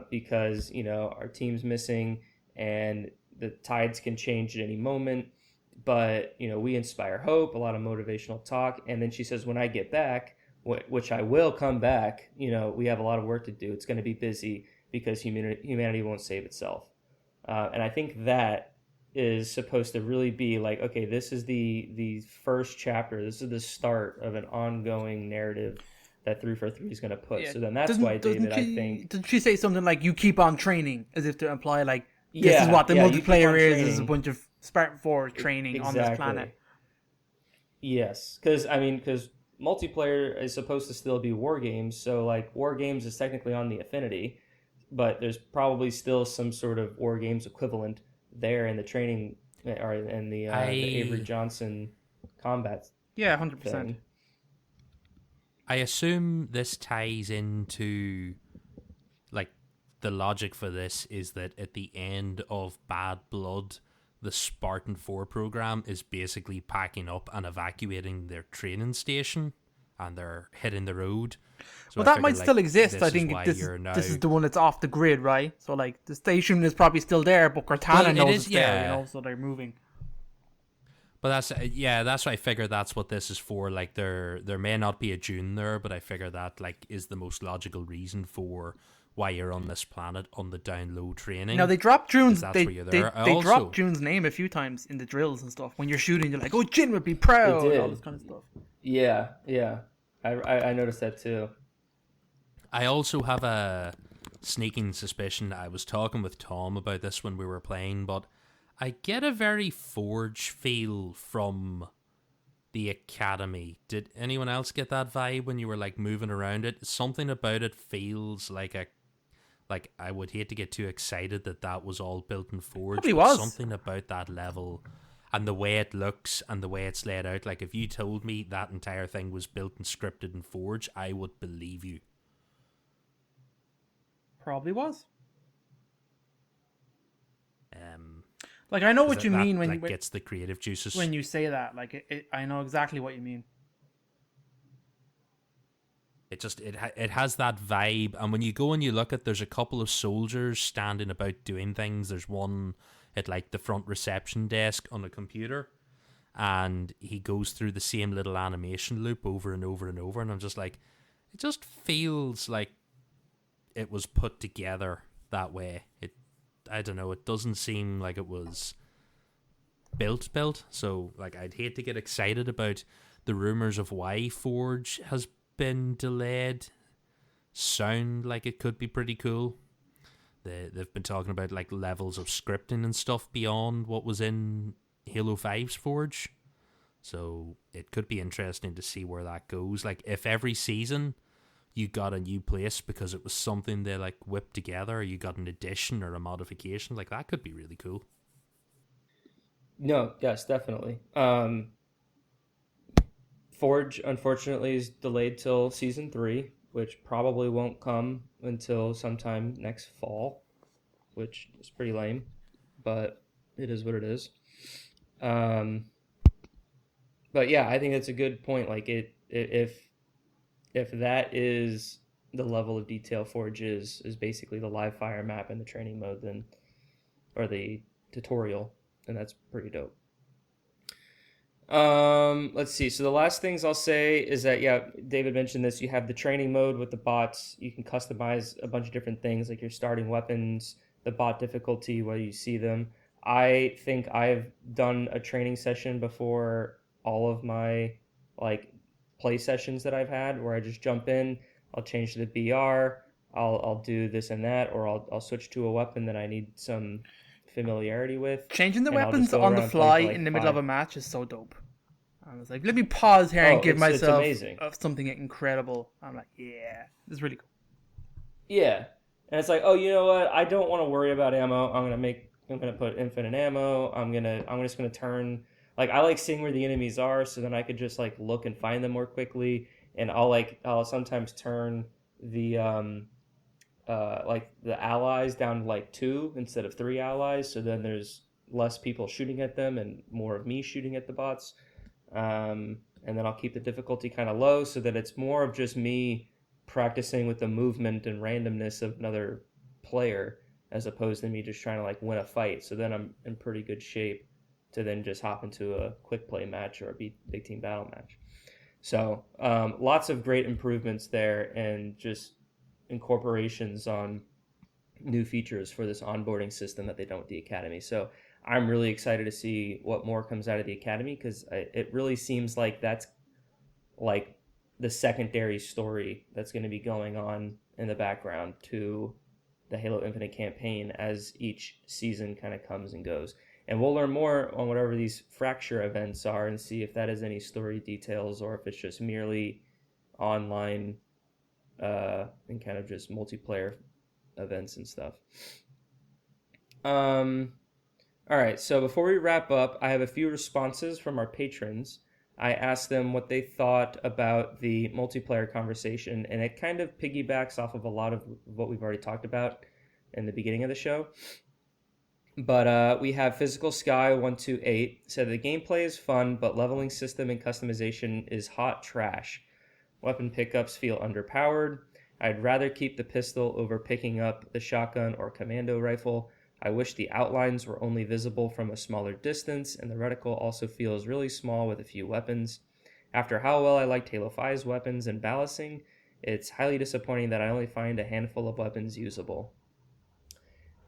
because, our team's missing and the tides can change at any moment. But, we inspire hope, a lot of motivational talk. And then she says, when I get back, which I will come back, we have a lot of work to do. It's going to be busy because humanity won't save itself. And I think that is supposed to really be like, okay, this is the first chapter. This is the start of an ongoing narrative that 343 is going to put. Yeah. So then that's why, David, I think... Did she say something like, you keep on training, as if to imply, like, this is what the multiplayer is a bunch of Spartan 4 training on this planet? Yes, because multiplayer is supposed to still be war games, so, like, war games is technically on the Affinity, but there's probably still some sort of war games equivalent there in the training, or in the Avery Johnson combat. Yeah, 100%. Thing. I assume this ties into, like, the logic for this is that at the end of Bad Blood, the Spartan 4 program is basically packing up and evacuating their training station, and they're hitting the road. So that might still exist. I think this is the one that's off the grid, right? So, like, the station is probably still there, but Cortana knows it's there, so they're moving. But that's why I figure that's what this is for. Like, there may not be a Dune there, but I figure that, like, is the most logical reason for why you're on this planet on the down low training. Now, they dropped June's they dropped June's name a few times in the drills and stuff. When you're shooting, you're like, oh, Jin would be proud, and all this kind of stuff. Yeah. I noticed that too. I also have a sneaking suspicion. I was talking with Tom about this when we were playing, but I get a very Forge feel from the Academy. Did anyone else get that vibe when you were, like, moving around it? Something about it feels like I would hate to get too excited that was all built in Forge. Probably was. Something about that level and the way it looks and the way it's laid out. Like, if you told me that entire thing was built and scripted in Forge, I would believe you. Probably was. Like I know what you mean when gets the creative juices when you say that. Like I know exactly what you mean. It has that vibe, and when you go and you look at, there's a couple of soldiers standing about doing things. There's one at like the front reception desk on a computer, and he goes through the same little animation loop over and over and over, and I'm just like, it just feels like it was put together that way. I don't know, it doesn't seem like it was built. So like, I'd hate to get excited about the rumors of why Forge has been delayed. Sound like it could be pretty cool. They've been talking about like levels of scripting and stuff beyond what was in Halo 5's Forge. So it could be interesting to see where that goes. Like, if every season you got a new place because it was something they like whipped together, or you got an addition or a modification, like that could be really cool. No, yes, definitely. Forge, unfortunately, is delayed till Season 3, which probably won't come until sometime next fall, which is pretty lame, but it is what it is. But yeah, I think that's a good point. Like, if that is the level of detail Forge is basically the live fire map and the training mode, then, or the tutorial, and that's pretty dope. Let's see. So the last things I'll say is that, yeah, David mentioned this. You have the training mode with the bots. You can customize a bunch of different things, like your starting weapons, the bot difficulty, where you see them. I think I've done a training session before all of my like play sessions that I've had, where I just jump in, I'll change to the BR, I'll do this and that, or I'll switch to a weapon that I need some familiarity with. Changing the weapons on the fly in the middle of a match is so dope. I was like, let me pause here and give myself something incredible. I'm like, yeah, this is really cool. Yeah, and it's like, oh, you know what? I don't want to worry about ammo. I'm gonna put infinite ammo. I'm just gonna turn. Like, I like seeing where the enemies are, so then I could just like look and find them more quickly. And I'll sometimes turn the like the allies down to like 2 instead of 3 allies, so then there's less people shooting at them and more of me shooting at the bots. And then I'll keep the difficulty kind of low, so that it's more of just me practicing with the movement and randomness of another player, as opposed to me just trying to like win a fight. So then I'm in pretty good shape to then just hop into a quick play match or a big team battle match. So lots of great improvements there, and just incorporations on new features for this onboarding system that they don't with the Academy. So I'm really excited to see what more comes out of the Academy, because it really seems like that's like the secondary story that's going to be going on in the background to the Halo Infinite campaign as each season kind of comes and goes. And we'll learn more on whatever these fracture events are, and see if that has any story details, or if it's just merely online and kind of just multiplayer events and stuff. All right, so before we wrap up, I have a few responses from our patrons. I asked them what they thought about the multiplayer conversation, and it kind of piggybacks off of a lot of what we've already talked about in the beginning of the show. But we have Physical Sky 128 said the gameplay is fun, but leveling system and customization is hot trash. Weapon pickups feel underpowered. I'd rather keep the pistol over picking up the shotgun or commando rifle. I wish the outlines were only visible from a smaller distance, and the reticle also feels really small with a few weapons. After how well I liked Halo 5's weapons and ballasting, it's highly disappointing that I only find a handful of weapons usable.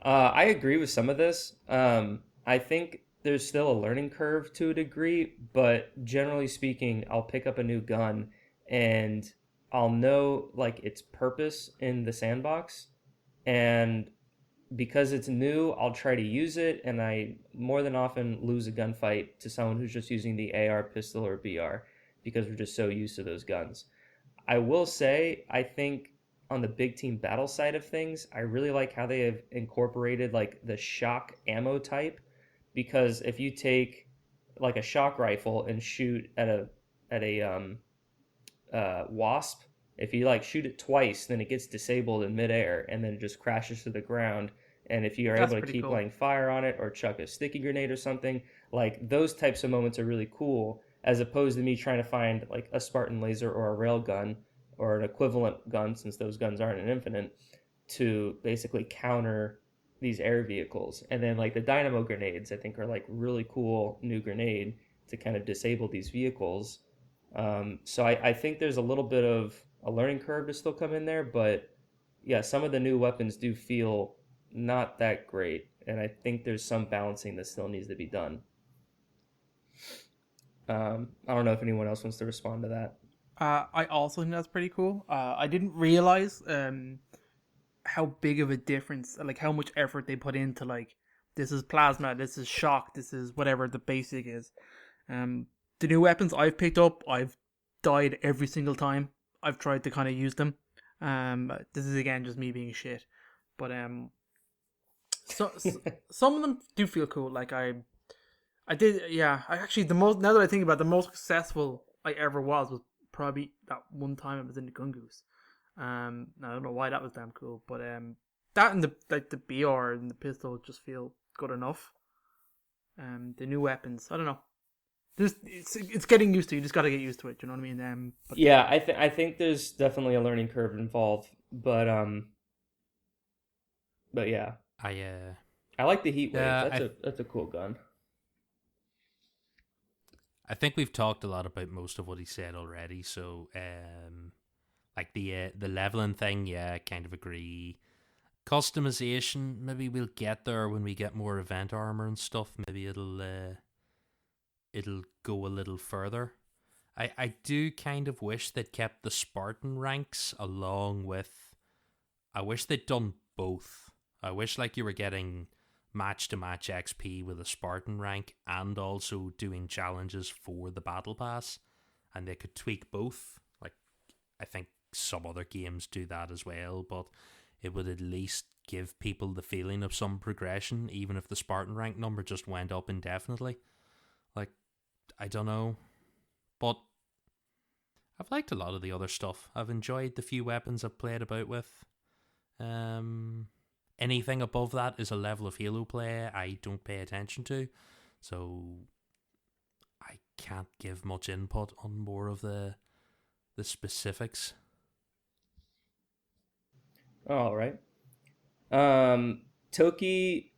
I agree with some of this. I think there's still a learning curve to a degree, but generally speaking, I'll pick up a new gun and I'll know like its purpose in the sandbox, and because it's new, I'll try to use it, and I more than often lose a gunfight to someone who's just using the AR, pistol, or BR, because we're just so used to those guns. I will say, I think on the big team battle side of things, I really like how they have incorporated like the shock ammo type, because if you take like a shock rifle and shoot at a wasp If you like shoot it twice, then it gets disabled in midair and then it just crashes to the ground. And if you are able to keep laying fire on it or chuck a sticky grenade or something, like those types of moments are really cool, as opposed to me trying to find like a Spartan laser or a rail gun or an equivalent gun, since those guns aren't an infinite, to basically counter these air vehicles. And then like the dynamo grenades, I think, are like really cool new grenade to kind of disable these vehicles. So I think there's a little bit of a learning curve to still come in there, but yeah, some of the new weapons do feel not that great, and I think there's some balancing that still needs to be done. I don't know if anyone else wants to respond to that. I also think that's pretty cool. I didn't realize how big of a difference, like how much effort they put into like, this is plasma, this is shock, this is whatever the basic is. The new weapons I've picked up, I've died every single time I've tried to kind of use them. This is again just me being shit, but so some of them do feel cool. Like I did, yeah. I actually, the most, now that I think about it, the most successful I ever was probably that one time I was in the Gungoose. I don't know why that was damn cool, but that and the BR and the pistol just feel good enough. The new weapons, I don't know. Just it's getting used to. You just got to get used to it. You know what I mean? But yeah, I think there's definitely a learning curve involved, but yeah, I like the heat wave. That's a cool gun. I think we've talked a lot about most of what he said already. So, like the leveling thing, yeah, I kind of agree. Customization, maybe we'll get there when we get more event armor and stuff. Maybe it'll go a little further. I do kind of wish they'd kept the Spartan ranks along with... I wish they'd done both. I wish like you were getting match-to-match XP with a Spartan rank and also doing challenges for the Battle Pass. And they could tweak both. Like, I think some other games do that as well, but it would at least give people the feeling of some progression, even if the Spartan rank number just went up indefinitely. Like, I don't know. But I've liked a lot of the other stuff. I've enjoyed the few weapons I've played about with. Anything above that is a level of Halo play I don't pay attention to. So I can't give much input on more of the specifics. All right. Toki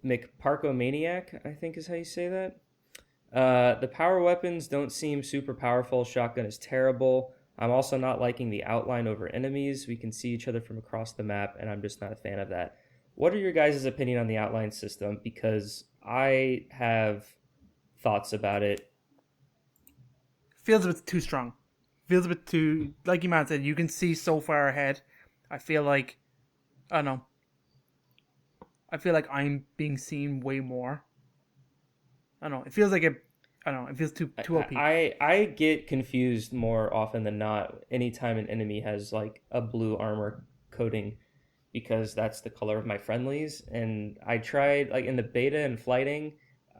McParkomaniac, I think is how you say that. The power weapons don't seem super powerful. Shotgun is terrible. I'm also not liking the outline over enemies. We can see each other from across the map, and I'm just not a fan of that. What are your guys' opinion on the outline system? Because I have thoughts about it. Feels a bit too strong. Feels a bit too, like Iman said, you can see so far ahead. I feel like, I don't know. I feel like I'm being seen way more. I don't know. It feels like it feels too OP. I get confused more often than not anytime an enemy has like a blue armor coating, because that's the color of my friendlies. And I tried, like in the beta and flighting,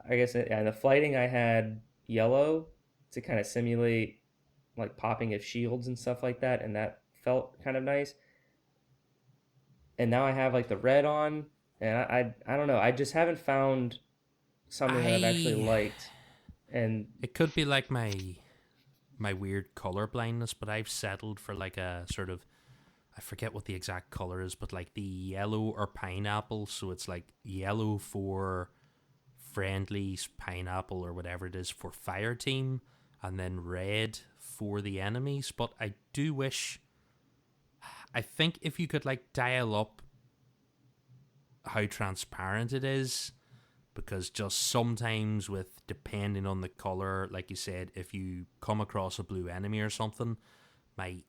I guess in the flighting I had yellow to kind of simulate like popping of shields and stuff like that, and that felt kind of nice. And now I have like the red on, and I don't know. I just haven't found something that I've actually liked. And it could be like my weird color blindness, but I've settled for like a sort of, I forget what the exact color is, but like the yellow or pineapple. So it's like yellow for friendlies, pineapple or whatever it is for fire team, and then red for the enemies. But I do wish, I think if you could like dial up how transparent it is, because just sometimes with, depending on the color, like you said, if you come across a blue enemy or something, my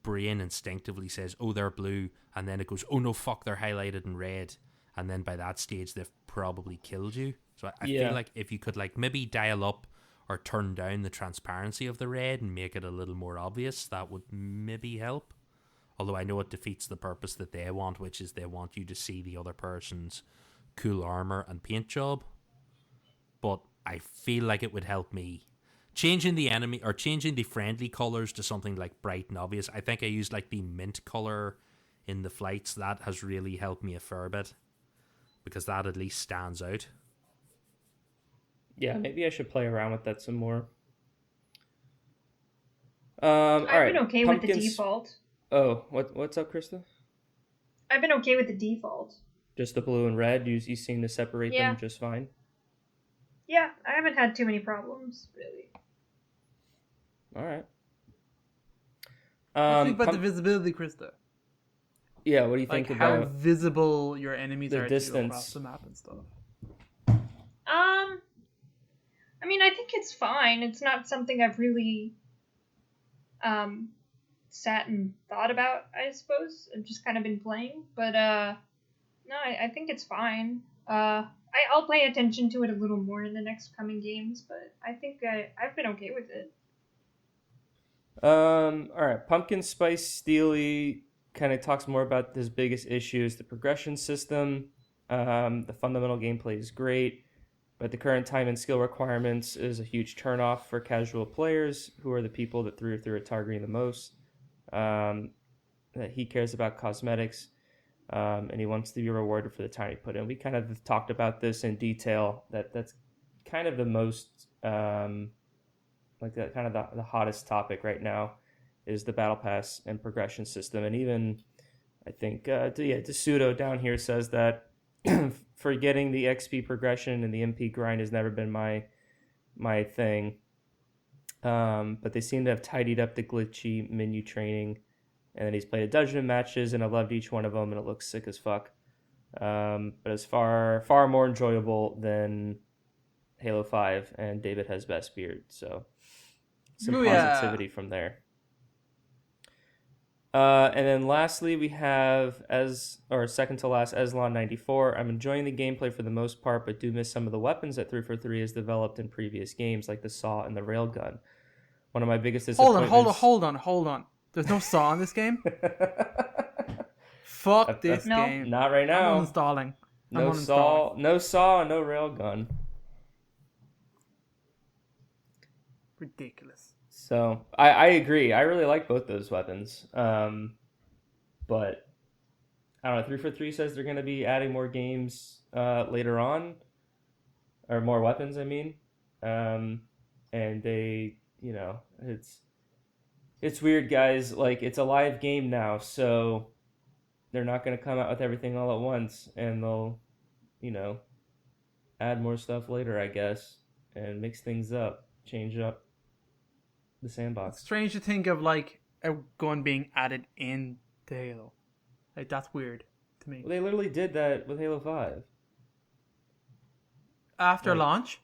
brain instinctively says, oh, they're blue, and then it goes, oh no, fuck, they're highlighted in red, and then by that stage they've probably killed you. So I feel like if you could like maybe dial up or turn down the transparency of the red and make it a little more obvious, that would maybe help. Although I know it defeats the purpose that they want, which is they want you to see the other person's cool armor and paint job. But I feel like it would help me. changing the enemy or changing the friendly colors to something like bright and obvious. I think I used like the mint color in the flights. That has really helped me a fair bit because that at least stands out. Yeah, maybe I should play around with that some more. I've Alright, been okay with the default. Oh, what's up, Krysta? I've been okay with the default. Just the blue and red? You seem to separate them just fine? Yeah, I haven't had too many problems, really. Alright. What do you think about the visibility, Krysta? Yeah, what do you think how about visible your enemies the are distance across the map and stuff? I mean, I think it's fine. It's not something I've really sat and thought about, I suppose. I've just kind of been playing. But no, I think it's fine. I'll pay attention to it a little more in the next coming games, but I think I've been okay with it. Alright, Pumpkin Spice Steely kind of talks more about his biggest issues. The progression system, the fundamental gameplay is great, but the current time and skill requirements is a huge turnoff for casual players, who are the people that through are targeting the most. That he cares about cosmetics, and he wants to be rewarded for the time he put in. We kind of talked about this in detail. That's kind of the most like that kind of the hottest topic right now is the battle pass and progression system. And even I think DeSudo down here says that for getting the XP progression and the MP grind has never been my thing. But they seem to have tidied up the glitchy menu training, and then he's played a dozen of matches, and I loved each one of them, and it looks sick as fuck. But it's far more enjoyable than Halo 5, and David has best beard, so some positivity from there. And then lastly, we have second to last, Eslon94. I'm enjoying the gameplay for the most part, but do miss some of the weapons that 343 has developed in previous games, like the saw and the railgun. One of my biggest disappointments... Hold on. There's no saw in this game? Fuck this game. Not right now. I'm uninstalling. No saw, no railgun. Ridiculous. So, I agree. I really like both those weapons. But, I don't know, 343 says they're going to be adding more games later on. Or more weapons, I mean. And they, it's weird, guys. Like, it's a live game now, so they're not going to come out with everything all at once. And they'll, add more stuff later, I guess. And mix things up. Change up the sandbox. It's strange to think of a gun being added in Halo. That's weird to me. Well, they literally did that with Halo 5. After launch?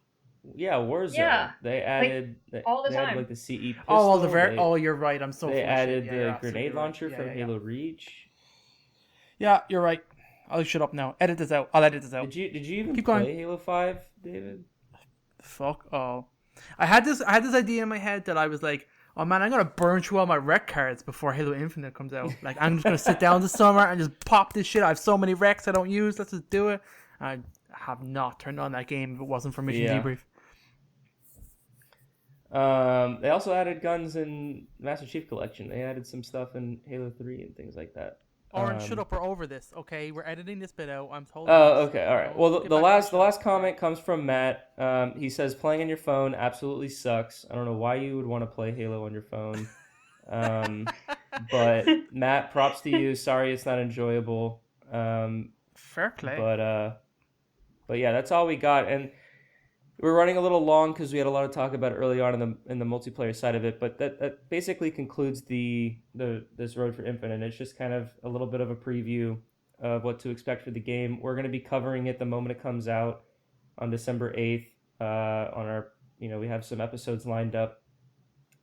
Yeah, Warzone. Yeah, they added all the time. Added, the CE pistol. You're right. I'm so. They added the grenade launcher from Halo Reach. Yeah, you're right. I'll shut up now. Edit this out. I'll edit this out. Did you even Keep play going. Halo 5, David? Fuck all. I had this idea in my head that I was like, oh man, I'm gonna burn through all my rec cards before Halo Infinite comes out. Like, I'm just gonna sit down this summer and just pop this shit. I have so many recs I don't use. Let's just do it. I have not turned on that game if it wasn't for Mission Debrief. They also added guns in Master Chief Collection. They added some stuff in Halo 3 and things like that. Oran, shut up. We're over this. Okay, we're editing this bit out. I'm told. Oh, okay, all right. Well, the last comment comes from Matt. He says playing on your phone absolutely sucks. I don't know why you would want to play Halo on your phone. But Matt, props to you. Sorry, it's not enjoyable. Fair play. But yeah, that's all we got, and we're running a little long because we had a lot of talk about it early on in the multiplayer side of it. But that basically concludes this Road for Infinite. It's just kind of a little bit of a preview of what to expect for the game. We're going to be covering it the moment it comes out on December 8th. On our, we have some episodes lined up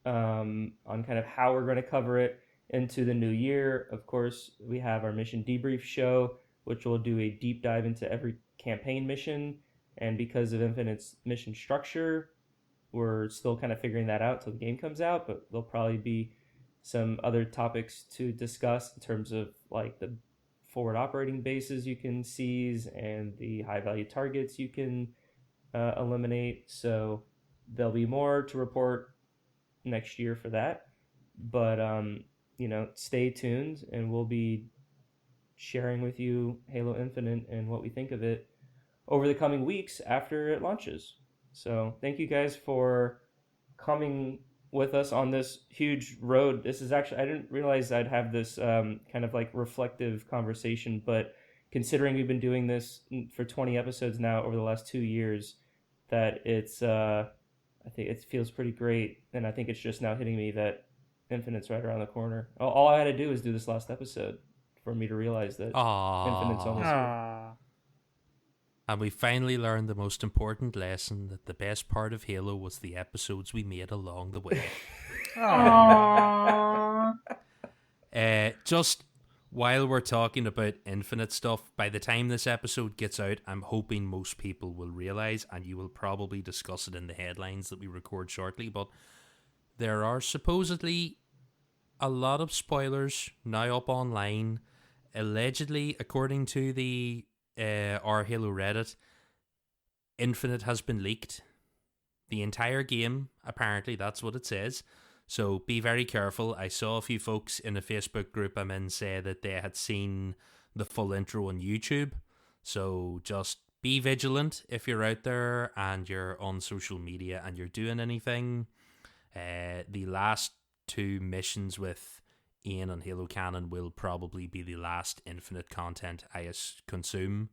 on kind of how we're going to cover it into the new year. Of course, we have our mission debrief show, which will do a deep dive into every campaign mission. And because of Infinite's mission structure, we're still kind of figuring that out till the game comes out, but there'll probably be some other topics to discuss in terms of like the forward operating bases you can seize and the high value targets you can eliminate. So there'll be more to report next year for that. But, stay tuned, and we'll be sharing with you Halo Infinite and what we think of it over the coming weeks after it launches. So thank you guys for coming with us on this huge road. This is actually, I didn't realize I'd have this kind of like reflective conversation, but considering we've been doing this for 20 episodes now over the last 2 years, that it's, I think it feels pretty great. And I think it's just now hitting me that Infinite's right around the corner. All I had to do was do this last episode for me to realize that Infinite's almost here. And we finally learned the most important lesson, that the best part of Halo was the episodes we made along the way. Just while we're talking about Infinite stuff, by the time this episode gets out, I'm hoping most people will realize, and you will probably discuss it in the headlines that we record shortly, but there are supposedly a lot of spoilers now up online. Allegedly, according to the our Halo Reddit, Infinite has been leaked. The entire game, apparently, that's what it says. So be very careful. I saw a few folks in a Facebook group I'm in say that they had seen the full intro on YouTube. So just be vigilant if you're out there and you're on social media and you're doing anything. The last 2 missions with Ian on Halo Canon will probably be the last Infinite content I consume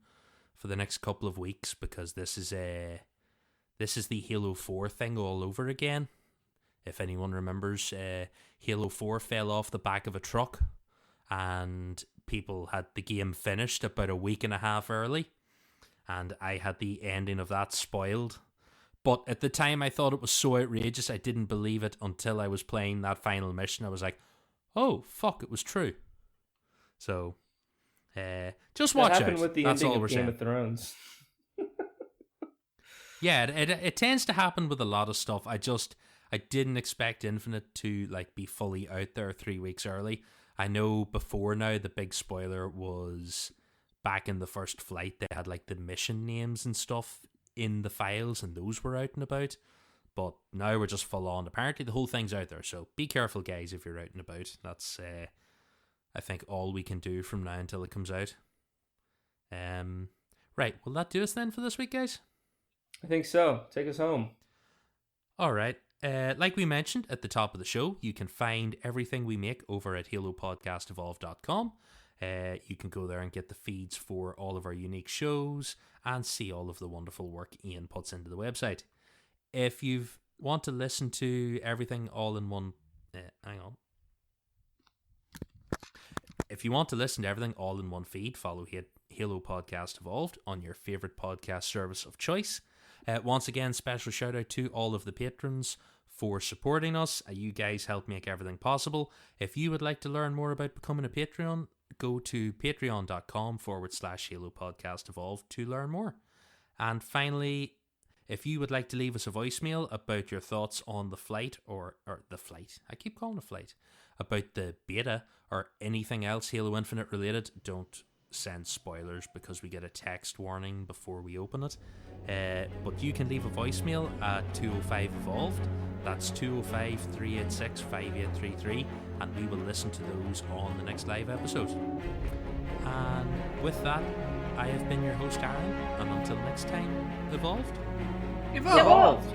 for the next couple of weeks, because this is the Halo 4 thing all over again. If anyone remembers, Halo 4 fell off the back of a truck and people had the game finished about a week and a half early, and I had the ending of that spoiled. But at the time I thought it was so outrageous I didn't believe it until I was playing that final mission. I was like, oh, fuck, it was true. So, just watch out. That happened with the That's ending all of we're Game saying. of Thrones. Yeah, it tends to happen with a lot of stuff. I didn't expect Infinite to be fully out there 3 weeks early. I know before now the big spoiler was back in the first flight. They had the mission names and stuff in the files, and those were out and about. But now we're just full on. Apparently the whole thing's out there, so be careful, guys, if you're out and about. That's, I think, all we can do from now until it comes out. Right, will that do us then for this week, guys? I think so. Take us home. All right. Like we mentioned at the top of the show, you can find everything we make over at halopodcastevolve.com. You can go there and get the feeds for all of our unique shows and see all of the wonderful work Ian puts into the website. If you want to listen to everything all in one... If you want to listen to everything all in one feed, follow Halo Podcast Evolved on your favourite podcast service of choice. Once again, special shout out to all of the patrons for supporting us. You guys help make everything possible. If you would like to learn more about becoming a Patreon, go to patreon.com/Halo Podcast Evolved to learn more. And finally, if you would like to leave us a voicemail about your thoughts on the flight, or the flight, I keep calling it flight, about the beta or anything else Halo Infinite related, don't send spoilers because we get a text warning before we open it. But you can leave a voicemail at 205-EVOLVED. That's 205-386-5833, and we will listen to those on the next live episode. And with that, I have been your host, Aaron, and until next time, evolved. Evolved!